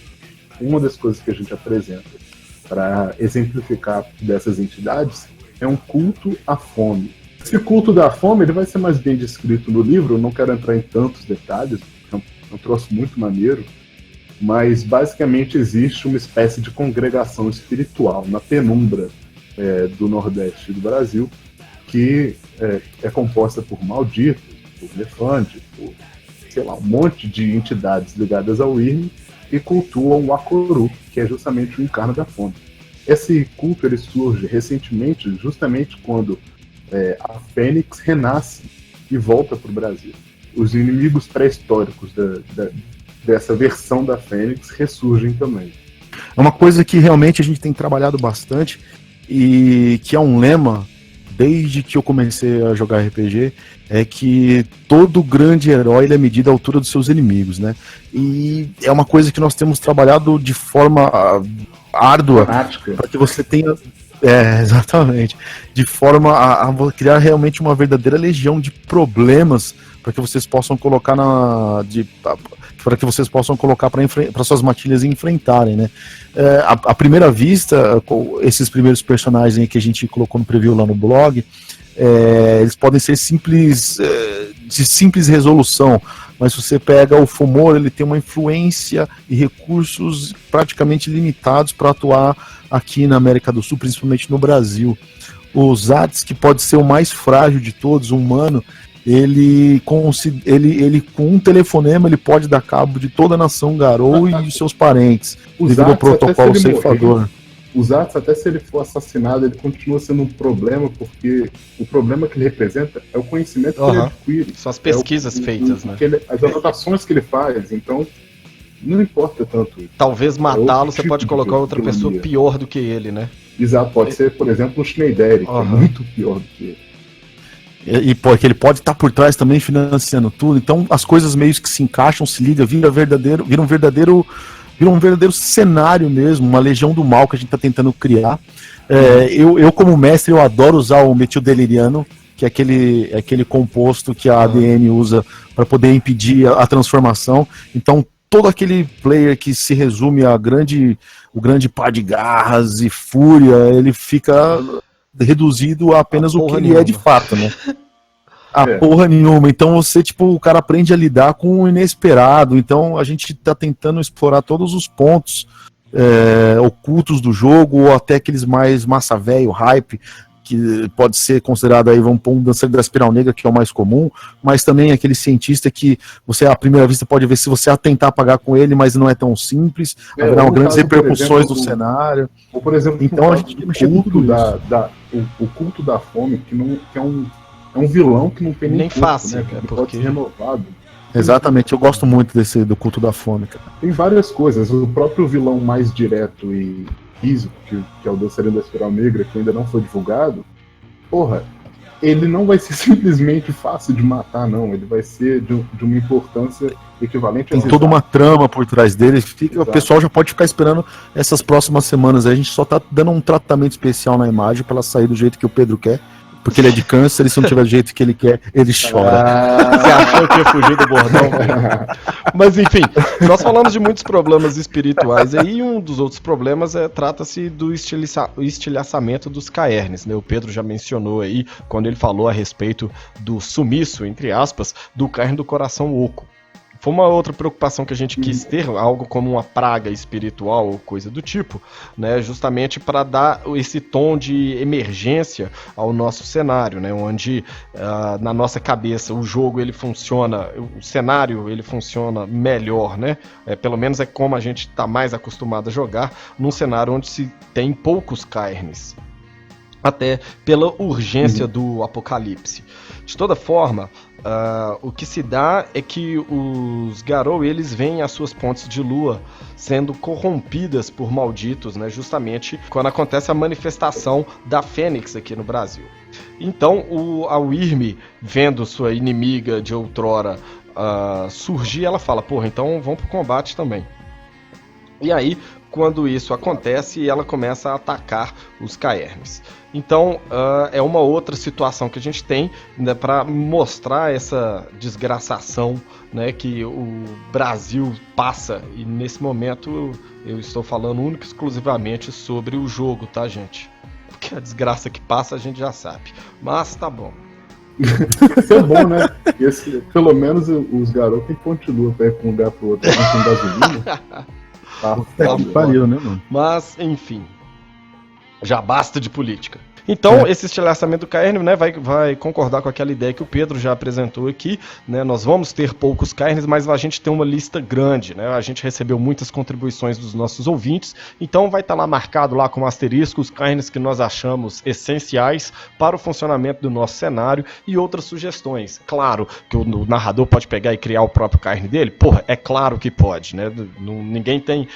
Uma das coisas que a gente apresenta para exemplificar dessas entidades é um culto à fome. Esse culto da fome ele vai ser mais bem descrito no livro, eu não quero entrar em tantos detalhes, é um troço muito maneiro, mas basicamente existe uma espécie de congregação espiritual na penumbra do Nordeste do Brasil, que é composta por malditos, por Elefante, por, sei lá, um monte de entidades ligadas ao Wyrm que cultuam o Akoru, que é justamente o encarno da fome. Esse culto ele surge recentemente, justamente quando a Fênix renasce e volta para o Brasil. Os inimigos pré-históricos dessa versão da Fênix ressurgem também. É uma coisa que realmente a gente tem trabalhado bastante e que é um lema desde que eu comecei a jogar RPG, é que todo grande herói ele é medido à altura dos seus inimigos, né? E é uma coisa que nós temos trabalhado de forma árdua para que você tenha... exatamente. De forma a criar realmente uma verdadeira legião de problemas para que vocês possam colocar para que vocês possam colocar para suas matilhas enfrentarem, né? À primeira vista, esses primeiros personagens aí que a gente colocou no preview lá no blog, eles podem ser de simples resolução, mas se você pega o Fomor, ele tem uma influência e recursos praticamente limitados para atuar aqui na América do Sul, principalmente no Brasil. O Zats, que pode ser o mais frágil de todos, o humano, ele com um telefonema ele pode dar cabo de toda a nação Garou e de seus parentes, devido ao protocolo ceifador. O Zats, até se ele for assassinado, ele continua sendo um problema, porque o problema que ele representa é o conhecimento que ele adquire. São as pesquisas feitas, né? As anotações que ele faz, então não importa tanto. Talvez matá-lo, você pode colocar outra pessoa pior do que ele, né? Exato, pode ser, por exemplo, o Schneider, que é muito pior do que ele. E que ele pode estar por trás também financiando tudo, então as coisas meio que se encaixam, se ligam, vira um verdadeiro cenário mesmo, uma legião do mal que a gente está tentando criar. Eu como mestre, eu adoro usar o metildeliriano, que é aquele composto que a ADN usa para poder impedir a transformação. Então todo aquele player que se resume o grande par de garras e fúria, ele fica reduzido a apenas o que ele é de fato, né? Porra nenhuma. Então o cara aprende a lidar com o inesperado. Então a gente tá tentando explorar todos os pontos ocultos do jogo, ou até aqueles mais massa velho, hype, que pode ser considerado aí, vamos pôr um dançarino da espiral negra, que é o mais comum, mas também aquele cientista que você à primeira vista pode ver se você tentar apagar com ele, mas não é tão simples, haverá grandes repercussões do cenário. Ou por exemplo, então a gente tem que o culto da fome, que é um vilão que não tem nem culto, fácil, né? Que pode ser renovado. Exatamente, eu gosto muito do culto da fome, cara. Tem várias coisas, o próprio vilão mais direto e físico, que é o dançarino da espiral negra, que ainda não foi divulgado, ele não vai ser simplesmente fácil de matar, não. Ele vai ser de uma importância equivalente a... Tem toda uma trama por trás dele. O pessoal já pode ficar esperando essas próximas semanas. A gente só tá dando um tratamento especial na imagem para ela sair do jeito que o Pedro quer. Porque ele é de câncer, e se não tiver do jeito que ele quer, ele chora. Você achou que ia fugir do bordão? Mas enfim, nós falamos de muitos problemas espirituais aí, e um dos outros problemas trata-se do estilhaçamento dos caernes, né? O Pedro já mencionou aí, quando ele falou a respeito do sumiço, entre aspas, do caerne do coração oco. Foi uma outra preocupação que a gente quis ter, algo como uma praga espiritual ou coisa do tipo, né, justamente para dar esse tom de emergência ao nosso cenário, né, onde na nossa cabeça o jogo ele funciona, o cenário ele funciona melhor, né, pelo menos é como a gente está mais acostumado a jogar, num cenário onde se tem poucos caernes, até pela urgência do apocalipse. De toda forma, o que se dá é que os Garou, eles veem as suas pontes de lua sendo corrompidas por malditos, né, justamente quando acontece a manifestação da Fênix aqui no Brasil. Então a Wyrm, vendo sua inimiga de outrora surgir, ela fala, porra, então vamos pro combate também. E aí, quando isso acontece, ela começa a atacar os caernes. Então, é uma outra situação que a gente tem, né, para mostrar essa desgraçação, né, que o Brasil passa. E nesse momento eu estou falando única e exclusivamente sobre o jogo, tá, gente? Porque a desgraça que passa a gente já sabe. Mas tá bom. Isso é bom, né? Pelo menos os garotos continuam para ir para um lugar para o outro, não tem gasolina. Pariu, né, mano? Mas, enfim, já basta de política. Então, esse estilhaçamento do Caern, né, vai concordar com aquela ideia que o Pedro já apresentou aqui, né? Nós vamos ter poucos Caerns, mas a gente tem uma lista grande, né? A gente recebeu muitas contribuições dos nossos ouvintes, então vai estar lá marcado lá com asterisco os Caerns que nós achamos essenciais para o funcionamento do nosso cenário e outras sugestões. Claro que o narrador pode pegar e criar o próprio Caern dele, porra, é claro que pode, né? Ninguém tem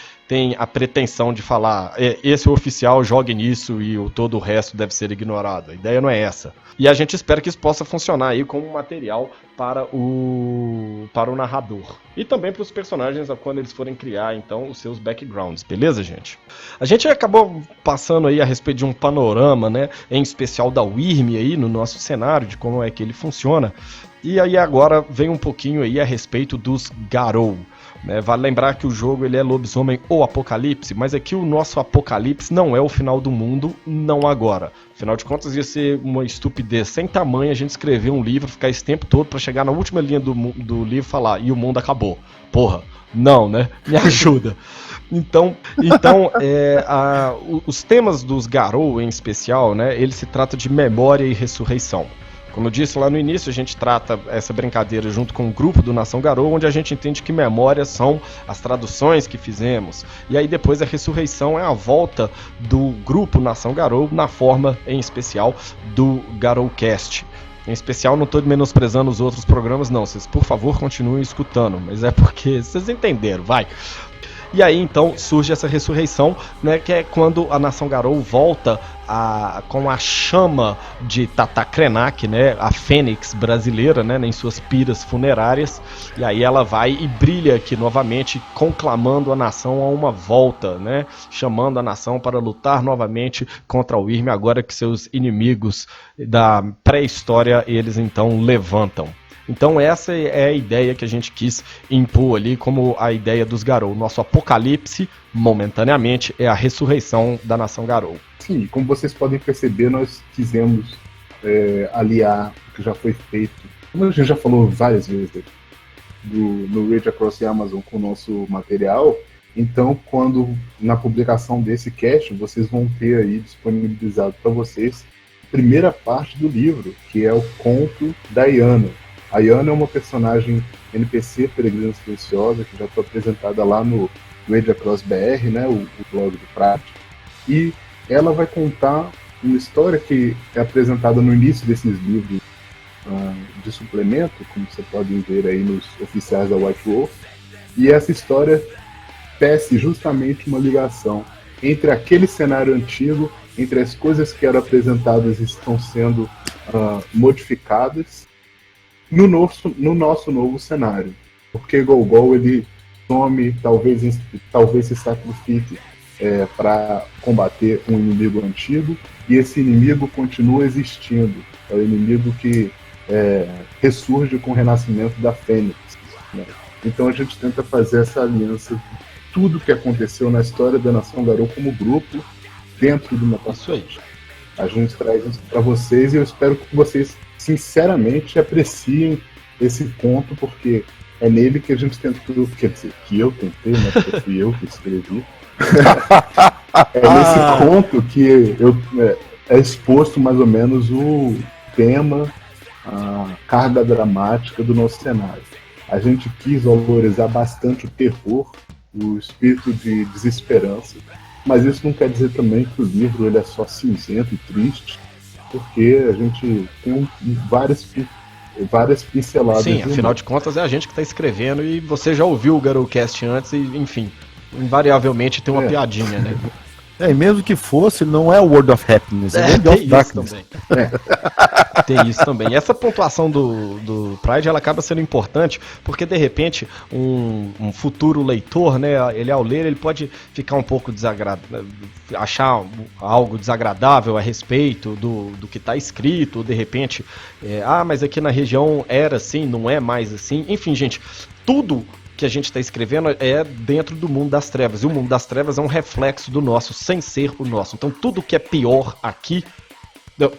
a pretensão de falar esse é o oficial, jogue nisso e todo o resto deve ser ignorado. A ideia não é essa. E a gente espera que isso possa funcionar aí como material para o narrador. E também para os personagens quando eles forem criar, então, os seus backgrounds. Beleza, gente? A gente acabou passando aí a respeito de um panorama, né? Em especial da Wyrm aí no nosso cenário, de como é que ele funciona. E aí agora vem um pouquinho aí a respeito dos Garou. Vale lembrar que o jogo ele é lobisomem ou apocalipse, mas aqui o nosso apocalipse não é o final do mundo, não agora. Afinal de contas ia ser uma estupidez sem tamanho a gente escrever um livro, ficar esse tempo todo pra chegar na última linha do livro e falar, e o mundo acabou. Porra, não, né? Me ajuda. Então os temas dos Garou em especial, né, ele se trata de memória e ressurreição. Como eu disse lá no início, a gente trata essa brincadeira junto com o grupo do Nação Garou, onde a gente entende que memórias são as traduções que fizemos. E aí depois a ressurreição é a volta do grupo Nação Garou na forma, em especial, do Garoucast. Em especial, não estou menosprezando os outros programas, não. Vocês, por favor, continuem escutando. Mas é porque vocês entenderam, vai. E aí, então, surge essa ressurreição, né, que é quando a Nação Garou volta com a chama de Tata Krenak, né, a fênix brasileira, né, em suas piras funerárias. E aí ela vai e brilha aqui novamente, conclamando a nação a uma volta, né, chamando a nação para lutar novamente contra a Wyrm, agora que seus inimigos da pré-história, eles então levantam. Então essa é a ideia que a gente quis impor ali como a ideia dos Garou. Nosso apocalipse, momentaneamente, é a ressurreição da Nação Garou. Sim, como vocês podem perceber, nós quisemos aliar o que já foi feito, como a gente já falou várias vezes, no Rage Across the Amazon com o nosso material. Então, quando na publicação desse cast, vocês vão ter aí disponibilizado para vocês a primeira parte do livro, que é o conto da Iana. A Iana é uma personagem NPC Peregrina Silenciosa, que já foi apresentada lá no Rage Across BR, né, o blog do Prate. E ela vai contar uma história que é apresentada no início desses livros de suplemento, como vocês podem ver aí nos oficiais da White Wolf. E essa história tece justamente uma ligação entre aquele cenário antigo, entre as coisas que eram apresentadas e estão sendo modificadas, no nosso novo cenário. Porque Golgol ele some, talvez se sacrifique para combater um inimigo antigo, e esse inimigo continua existindo. É o inimigo que ressurge com o renascimento da Fênix, né? Então a gente tenta fazer essa aliança de tudo que aconteceu na história da Nação Garou como grupo dentro do Metapod. A gente traz isso para vocês e eu espero que vocês sinceramente apreciem esse conto, porque é nele que a gente tentou, quer dizer, que eu tentei, né, porque fui eu que escrevi. É nesse conto que é exposto mais ou menos o tema, a carga dramática do nosso cenário. A gente quis valorizar bastante o terror, o espírito de desesperança, mas isso não quer dizer também que o livro ele é só cinzento e triste, porque a gente tem várias pinceladas. Sim, afinal de contas é a gente que está escrevendo e você já ouviu o Garoucast antes e, enfim, invariavelmente tem uma piadinha, né? E mesmo que fosse, não é o World of Happiness, é World of Darkness. Também. Tem isso também. E essa pontuação do Pride, ela acaba sendo importante, porque de repente um futuro leitor, né, ele ao ler, ele pode ficar um pouco desagradável, achar algo desagradável a respeito do que está escrito, ou de repente, mas aqui na região era assim, não é mais assim. Enfim, gente, tudo que a gente está escrevendo é dentro do mundo das trevas, e o mundo das trevas é um reflexo do nosso, sem ser o nosso. Então tudo que é pior aqui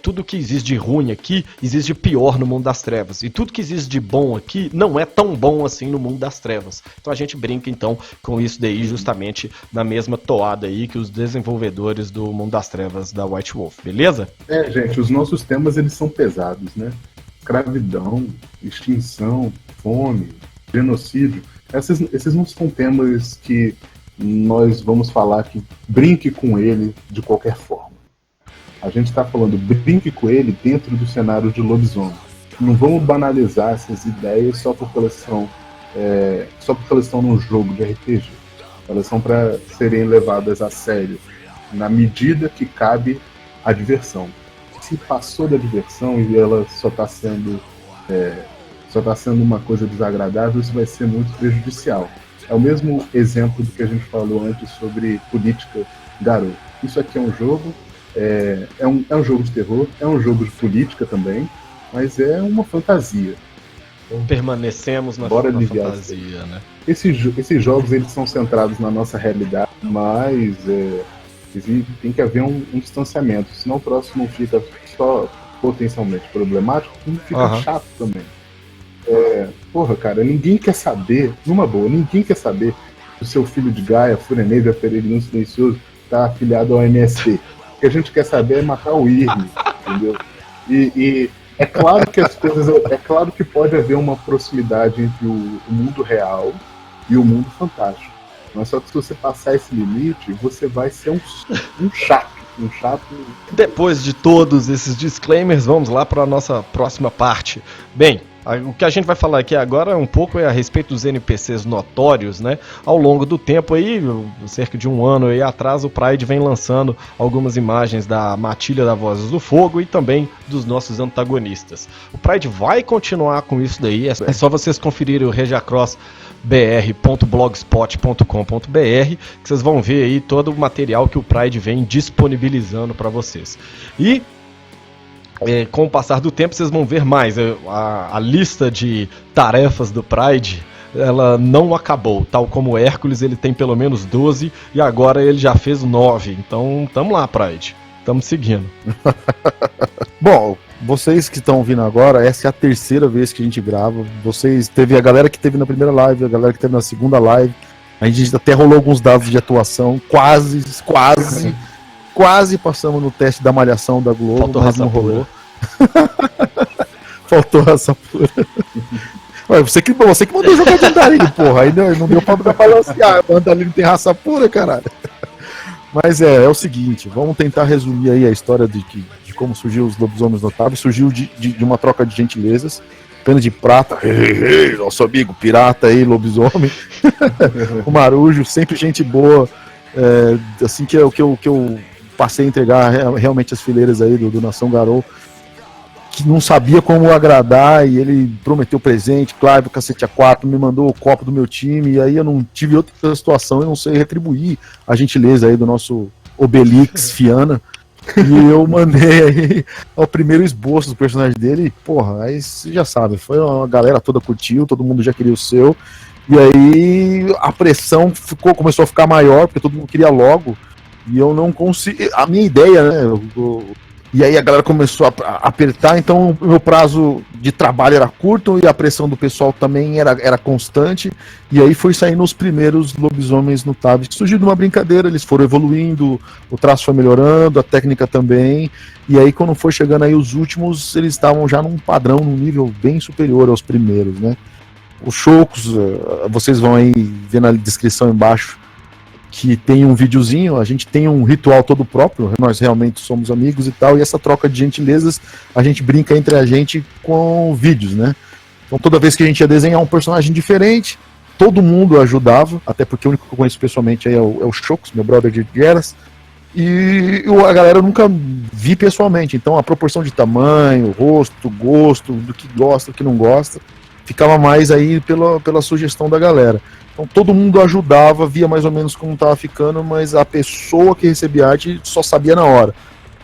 tudo que existe de ruim aqui, existe de pior no mundo das trevas. E tudo que existe de bom aqui não é tão bom assim no mundo das trevas. Então a gente brinca então com isso daí justamente na mesma toada aí que os desenvolvedores do mundo das trevas da White Wolf, beleza? Gente, os nossos temas eles são pesados, né? Escravidão, extinção, fome, genocídio. Esses não são temas que nós vamos falar que brinque com ele de qualquer forma. A gente está falando brinque com ele dentro do cenário de lobisomem. Não vamos banalizar essas ideias só porque elas estão num jogo de RPG. Elas são para serem levadas a sério, na medida que cabe a diversão. Se passou da diversão e ela só está sendo uma coisa desagradável, isso vai ser muito prejudicial. É o mesmo exemplo do que a gente falou antes sobre política Garou. Isso aqui é um jogo, é um jogo de terror, é um jogo de política também, mas é uma fantasia. Permanecemos na fantasia, né? Esses jogos eles são centrados na nossa realidade, mas tem que haver um distanciamento, senão o próximo não fica só potencialmente problemático, como fica chato também. Cara, ninguém quer saber, numa boa, ninguém quer saber que o seu filho de Gaia, Fúria Peregrino Silencioso, tá afiliado ao MST. O que a gente quer saber é matar o Irme, entendeu? E é claro que claro que pode haver uma proximidade entre o mundo real e o mundo fantástico. Mas só que se você passar esse limite, você vai ser um chato. Depois de todos esses disclaimers, vamos lá para a nossa próxima parte. Bem, o que a gente vai falar aqui agora um pouco é a respeito dos NPCs notórios, né? Ao longo do tempo aí, cerca de um ano aí atrás, o Pride vem lançando algumas imagens da Matilha da Vozes do Fogo e também dos nossos antagonistas. O Pride vai continuar com isso daí, é só vocês conferirem o regiacrossbr.blogspot.com.br que vocês vão ver aí todo o material que o Pride vem disponibilizando para vocês. E com o passar do tempo vocês vão ver mais. A lista de tarefas do Pride, ela não acabou. Tal como o Hércules, ele tem pelo menos 12 e agora ele já fez 9. Então tamo lá, Pride. Tamo seguindo. Bom, vocês que estão ouvindo agora, essa é a terceira vez que a gente grava. Teve a galera que teve na primeira live, a galera que teve na segunda live. A gente até rolou alguns dados de atuação, quase passamos no teste da Malhação da Globo. Faltou mas não raça rolou. Faltou raça pura. Ué, você que mandou jogar de Andarilho, porra. Aí não deu pra balancear. O Andarilho tem raça pura, caralho. Mas é o seguinte, vamos tentar resumir aí a história de como surgiu os lobisomens notáveis. Surgiu de uma troca de gentilezas. Pena de prata, nosso amigo pirata aí, lobisomem. O Marujo, sempre gente boa. Assim que eu passei a entregar realmente as fileiras aí do Nação Garou, que não sabia como agradar, e ele prometeu presente, Clive, cacete A4, me mandou o copo do meu time, e aí eu não tive outra situação, eu não sei retribuir a gentileza aí do nosso Obelix Fiana, e eu mandei aí o primeiro esboço do personagem dele, e, porra, aí você já sabe, foi uma galera toda curtiu, todo mundo já queria o seu, e aí a pressão começou a ficar maior, porque todo mundo queria logo, e eu não consegui. A minha ideia, né? E aí a galera começou a apertar, então o meu prazo de trabalho era curto e a pressão do pessoal também era constante. E aí foi saindo os primeiros lobisomens notáveis, que surgiu de uma brincadeira, eles foram evoluindo, o traço foi melhorando, a técnica também. E aí quando foi chegando aí os últimos, eles estavam já num padrão, num nível bem superior aos primeiros, né? Os Chocos, vocês vão aí ver na descrição embaixo, que tem um videozinho, a gente tem um ritual todo próprio, nós realmente somos amigos e tal, e essa troca de gentilezas, a gente brinca entre a gente com vídeos, né? Então toda vez que a gente ia desenhar um personagem diferente, todo mundo ajudava, até porque o único que eu conheço pessoalmente aí é o Chocos, meu brother de Geras, e a galera eu nunca vi pessoalmente, então a proporção de tamanho, rosto, gosto, do que gosta, do que não gosta, ficava mais aí pela sugestão da galera. Então todo mundo ajudava, via mais ou menos como estava ficando, mas a pessoa que recebia a arte só sabia na hora.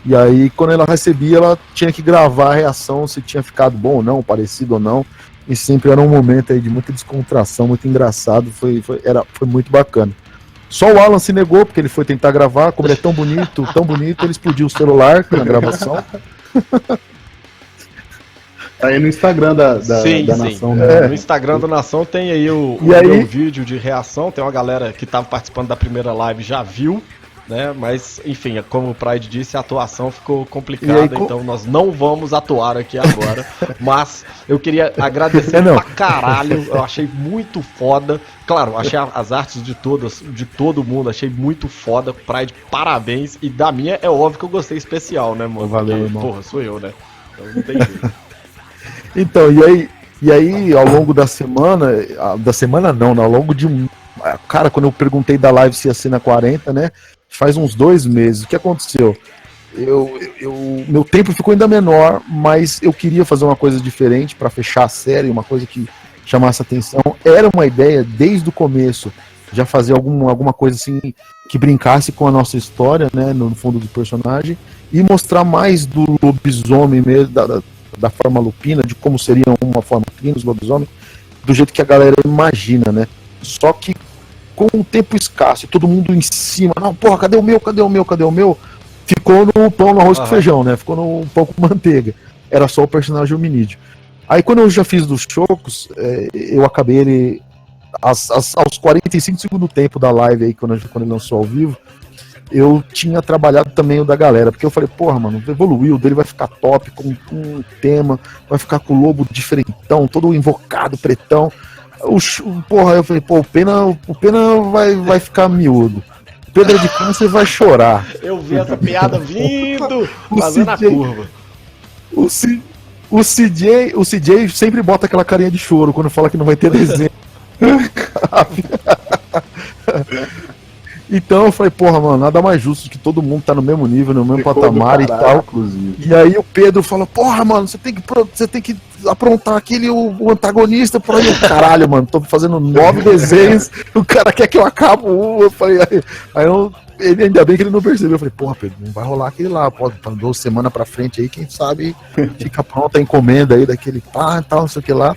E aí quando ela recebia, ela tinha que gravar a reação, se tinha ficado bom ou não, parecido ou não. E sempre era um momento aí de muita descontração, muito engraçado, foi muito bacana. Só o Alan se negou, porque ele foi tentar gravar, como ele é tão bonito, ele explodiu o celular na gravação. Tá aí no Instagram da Nação, né? No Instagram da Nação tem aí o aí? meu vídeo de reação. Tem uma galera que tava participando da primeira live, já viu, né? Mas, enfim, como o Pride disse, a atuação ficou complicada, então nós não vamos atuar aqui agora. Mas eu queria agradecer pra caralho, eu achei muito foda. Claro, achei as artes de todo mundo, achei muito foda. Pride, parabéns. E da minha, é óbvio que eu gostei especial, né, mano? Valeu, porque, irmão. porra, sou eu, né? Então não tem jeito. Então, e aí, ao longo da semana não, né? Ao longo de um. Cara, quando eu perguntei da live se ia ser na 40, né? Faz uns 2 meses. O que aconteceu? Meu tempo ficou ainda menor, mas eu queria fazer uma coisa diferente para fechar a série, uma coisa que chamasse atenção. Era uma ideia desde o começo, já fazer alguma coisa assim que brincasse com a nossa história, né? No fundo do personagem, e mostrar mais do lobisomem mesmo, da forma lupina, de como seria uma forma lupina, os lobisomens, do jeito que a galera imagina, né? Só que com um tempo escasso, e todo mundo em cima, não, porra, cadê o meu? Ficou no pão, no arroz com feijão, né? Ficou no pão com manteiga. Era só o personagem hominídeo. Aí quando eu já fiz dos Chocos, eu acabei ele aos 45 segundos do tempo da live aí, quando ele lançou ao vivo, eu tinha trabalhado também o da galera, porque eu falei, porra, mano, evoluiu, o dele vai ficar top, com um tema, vai ficar com o lobo diferentão, todo invocado, pretão. Porra, eu falei, pô, o Pena vai ficar miúdo. Pedra de Câncer vai chorar. Eu vi essa piada vindo, fazendo a curva. O CJ sempre bota aquela carinha de choro quando fala que não vai ter desenho. Então eu falei, porra, mano, nada mais justo que todo mundo tá no mesmo nível, no mesmo patamar e tal. Inclusive. E aí o Pedro fala, porra, mano, você tem que aprontar o antagonista por aí. Caralho, mano, tô fazendo 9 desenhos, o cara quer que eu acabe um. Eu falei, ele ainda bem que ele não percebeu. Eu falei, porra, Pedro, não vai rolar aquele lá, pode, 2 semanas pra frente aí, quem sabe fica pronta a encomenda aí daquele pá e tal, não sei o que lá.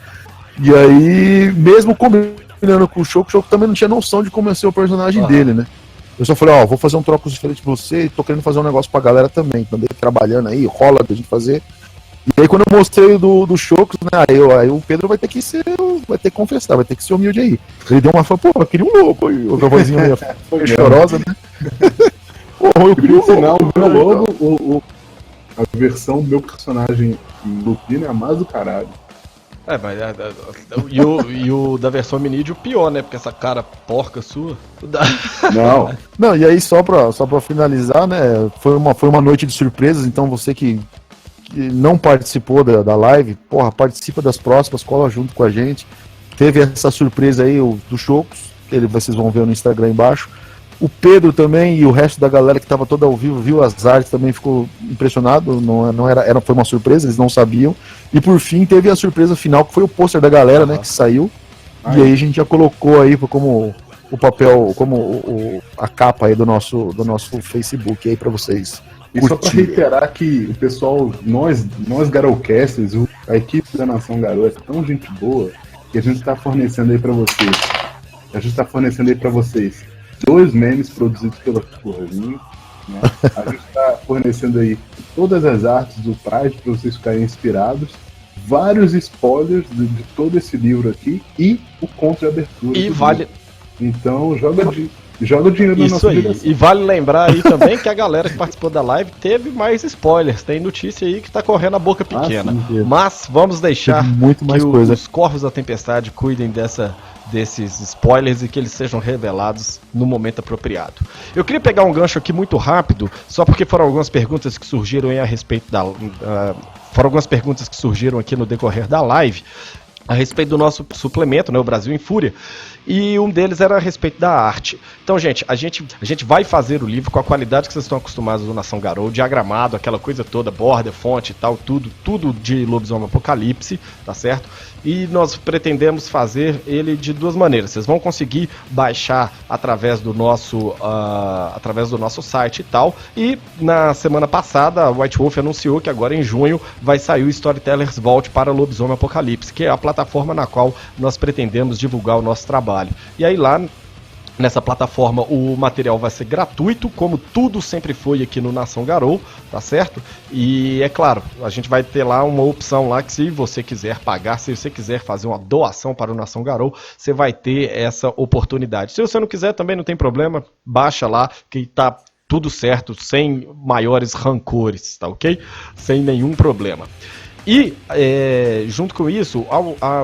E aí, mesmo combinando com o Choco também não tinha noção de como ia ser o personagem dele, né? Eu só falei, vou fazer um troco diferente pra você, tô querendo fazer um negócio pra galera também. Andei trabalhando aí, rola da gente fazer. E aí quando eu mostrei do Chocos, né, aí o Pedro vai ter que confessar, vai ter que ser humilde aí. Ele deu uma fala, pô, eu queria um louco aí, outra vozinha meio chorosa, né? Porra, eu queria um sinal, o meu logo, a versão do meu personagem lupino é a mais do caralho. Mas e o da versão Minídio pior, né? Porque essa cara porca sua. Não, e aí só pra finalizar, né? Foi uma noite de surpresas, então você que não participou da live, porra, participa das próximas, cola junto com a gente. Teve essa surpresa aí, do Chocos, que vocês vão ver no Instagram embaixo. O Pedro também e o resto da galera que estava toda ao vivo, viu as artes, também ficou impressionado, foi uma surpresa, eles não sabiam. E por fim teve a surpresa final, que foi o pôster da galera, né, que saiu. E aí a gente já colocou aí como o papel, como a capa aí do nosso Facebook aí para vocês. E só para reiterar que o pessoal, nós Garocasters, a equipe da Nação Garou é tão gente boa que a gente está fornecendo aí para vocês. A gente está fornecendo aí para vocês 2 memes produzidos pela Corvinho, né? A gente está fornecendo aí todas as artes do Pride para vocês ficarem inspirados, vários spoilers de todo esse livro aqui e o conto de abertura. E vale. Então joga o dinheiro na nossa direção. E vale lembrar aí também que a galera que participou da live teve mais spoilers. Tem notícia aí que tá correndo a boca pequena. Sim, mas vamos deixar muito mais que coisa. Os Corvos da Tempestade cuidem desses spoilers e que eles sejam revelados no momento apropriado. Eu queria pegar um gancho aqui muito rápido, só porque foram algumas perguntas que surgiram aí a respeito foram algumas perguntas que surgiram aqui no decorrer da live a respeito do nosso suplemento, né, o Brasil em Fúria, e um deles era a respeito da arte. Então, gente, a gente vai fazer o livro com a qualidade que vocês estão acostumados do Nação Garou, diagramado, aquela coisa toda, borda, fonte e tal, tudo de Lobisomem Apocalipse, tá certo? E nós pretendemos fazer ele de 2 maneiras. Vocês vão conseguir baixar através do nosso site e tal. E na semana passada, a White Wolf anunciou que agora em junho vai sair o Storytellers Vault para Lobisomem Apocalipse, que é a plataforma na qual nós pretendemos divulgar o nosso trabalho. E aí lá Nessa plataforma o material vai ser gratuito, como tudo sempre foi aqui no Nação Garou, tá certo? E é claro, a gente vai ter lá uma opção lá que se você quiser pagar, se você quiser fazer uma doação para o Nação Garou, você vai ter essa oportunidade. Se você não quiser também não tem problema, baixa lá que tá tudo certo, sem maiores rancores, tá ok? Sem nenhum problema. E, junto com isso,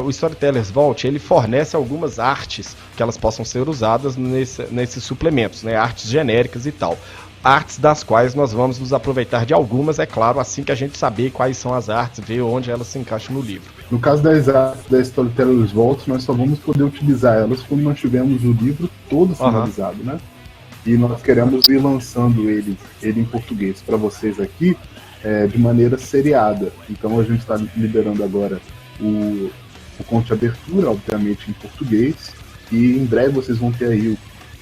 o Storytellers Vault, ele fornece algumas artes que elas possam ser usadas nesses suplementos, né? Artes genéricas e tal. Artes das quais nós vamos nos aproveitar de algumas, é claro, assim que a gente saber quais são as artes, ver onde elas se encaixam no livro. No caso das artes da Storytellers Vault, nós só vamos poder utilizar elas quando nós tivermos o livro todo finalizado, né? E nós queremos ir lançando ele em português para vocês aqui, de maneira seriada. Então a gente está liberando agora o conto de abertura, obviamente em português, e em breve vocês vão ter aí o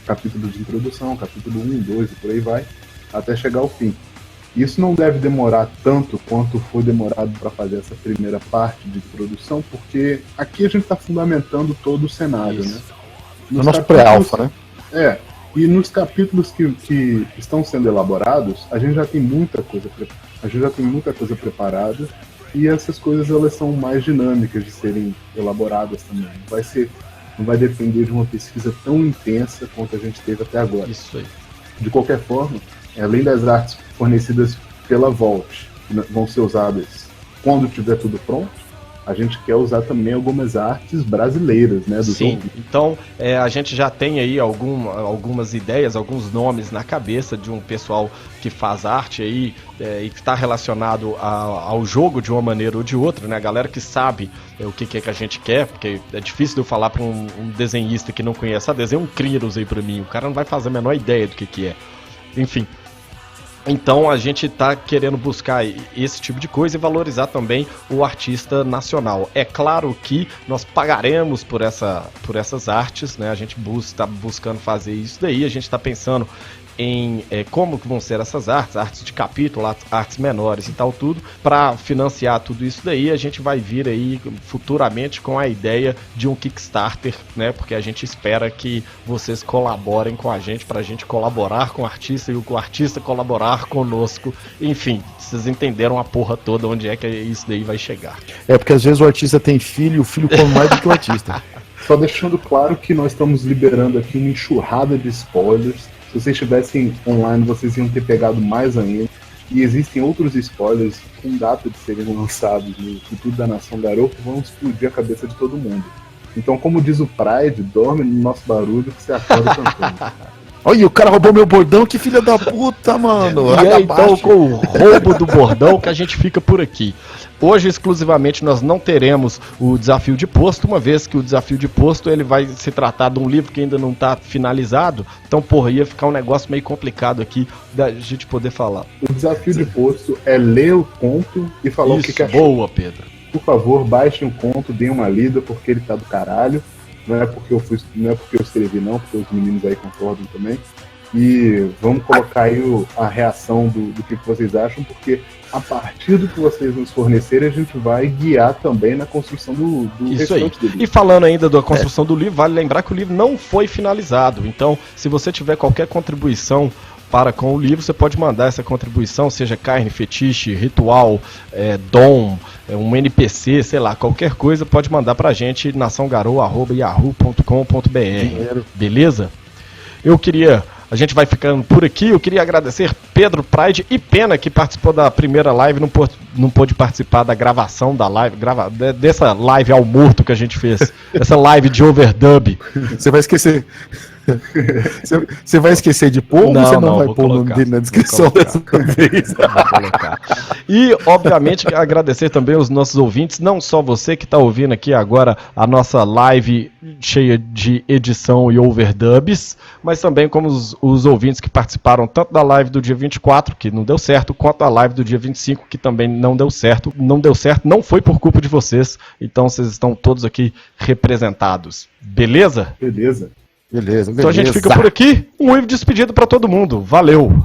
capítulo de introdução, capítulo 1, 2 e por aí vai, até chegar ao fim. Isso não deve demorar tanto quanto foi demorado para fazer essa primeira parte de introdução, porque aqui a gente está fundamentando todo o cenário, né? No nosso pré-alfa, né? E nos capítulos que estão sendo elaborados, a gente já tem muita coisa preparada, e essas coisas elas são mais dinâmicas de serem elaboradas também. Não vai depender de uma pesquisa tão intensa quanto a gente teve até agora. Isso aí. De qualquer forma, além das artes fornecidas pela Vault, que vão ser usadas quando tiver tudo pronto, a gente quer usar também algumas artes brasileiras, né? Sim, então a gente já tem aí algumas ideias, alguns nomes na cabeça de um pessoal que faz arte aí e que está relacionado ao jogo de uma maneira ou de outra, né? A galera que sabe o que é que a gente quer, porque é difícil de eu falar para um desenhista que não conhece. Desenha um Criros aí para mim, o cara não vai fazer a menor ideia do que é. Enfim. Então a gente está querendo buscar esse tipo de coisa e valorizar também o artista nacional. É claro que nós pagaremos por essas artes, né? A gente está buscando fazer isso daí, a gente está pensando em como que vão ser essas artes de capítulo, artes menores e tal, tudo. Para financiar tudo isso daí, a gente vai vir aí futuramente com a ideia de um Kickstarter, né? Porque a gente espera que vocês colaborem com a gente, pra gente colaborar com o artista e o artista colaborar conosco. Enfim, vocês entenderam a porra toda, onde é que isso daí vai chegar. Porque às vezes o artista tem filho e o filho come mais do que o artista. Só deixando claro que nós estamos liberando aqui uma enxurrada de spoilers. Se vocês estivessem online, vocês iam ter pegado mais ainda. E existem outros spoilers com data de serem lançados no futuro da Nação Garou que vão explodir a cabeça de todo mundo. Então, como diz o Pride, dorme no nosso barulho que você acorda cantando. Olha, o cara roubou meu bordão, que filha da puta, mano. E é então com o roubo do bordão que a gente fica por aqui. Hoje, exclusivamente, nós não teremos o desafio de posto, uma vez que o desafio de posto ele vai se tratar de um livro que ainda não está finalizado. Então, porra, ia ficar um negócio meio complicado aqui da gente poder falar. O desafio de posto é ler o conto e falar o que achou. Boa, Pedro. Por favor, baixem o conto, deem uma lida, porque ele tá do caralho. Não é porque eu escrevi, não, porque os meninos aí concordam também. E vamos colocar aí a reação do que vocês acham, porque a partir do que vocês nos fornecerem, a gente vai guiar também na construção do Isso aí. Do livro. E falando ainda da construção do livro, vale lembrar que o livro não foi finalizado. Então, se você tiver qualquer contribuição para com o livro, você pode mandar essa contribuição, seja carne, fetiche, ritual, dom, um NPC, sei lá, qualquer coisa, pode mandar pra gente, naçãogarou@yahoo.com.br. Beleza? A gente vai ficando por aqui. Eu queria agradecer Pedro Pride e Pena, que participou da primeira live, não pôde participar da gravação da live, dessa live ao morto que a gente fez, essa live de overdub. Você vai esquecer. Você vai esquecer de pôr ou você não vai pôr o nome dele na descrição dessa vez? E, obviamente, agradecer também os nossos ouvintes, não só você que está ouvindo aqui agora a nossa live cheia de edição e overdubs, mas também como os ouvintes que participaram tanto da live do dia 24, que não deu certo, quanto da live do dia 25, que também não deu certo. Não deu certo, não foi por culpa de vocês, então vocês estão todos aqui representados. Beleza? Beleza. Beleza. Então a gente fica por aqui. Um livro de despedida para todo mundo. Valeu!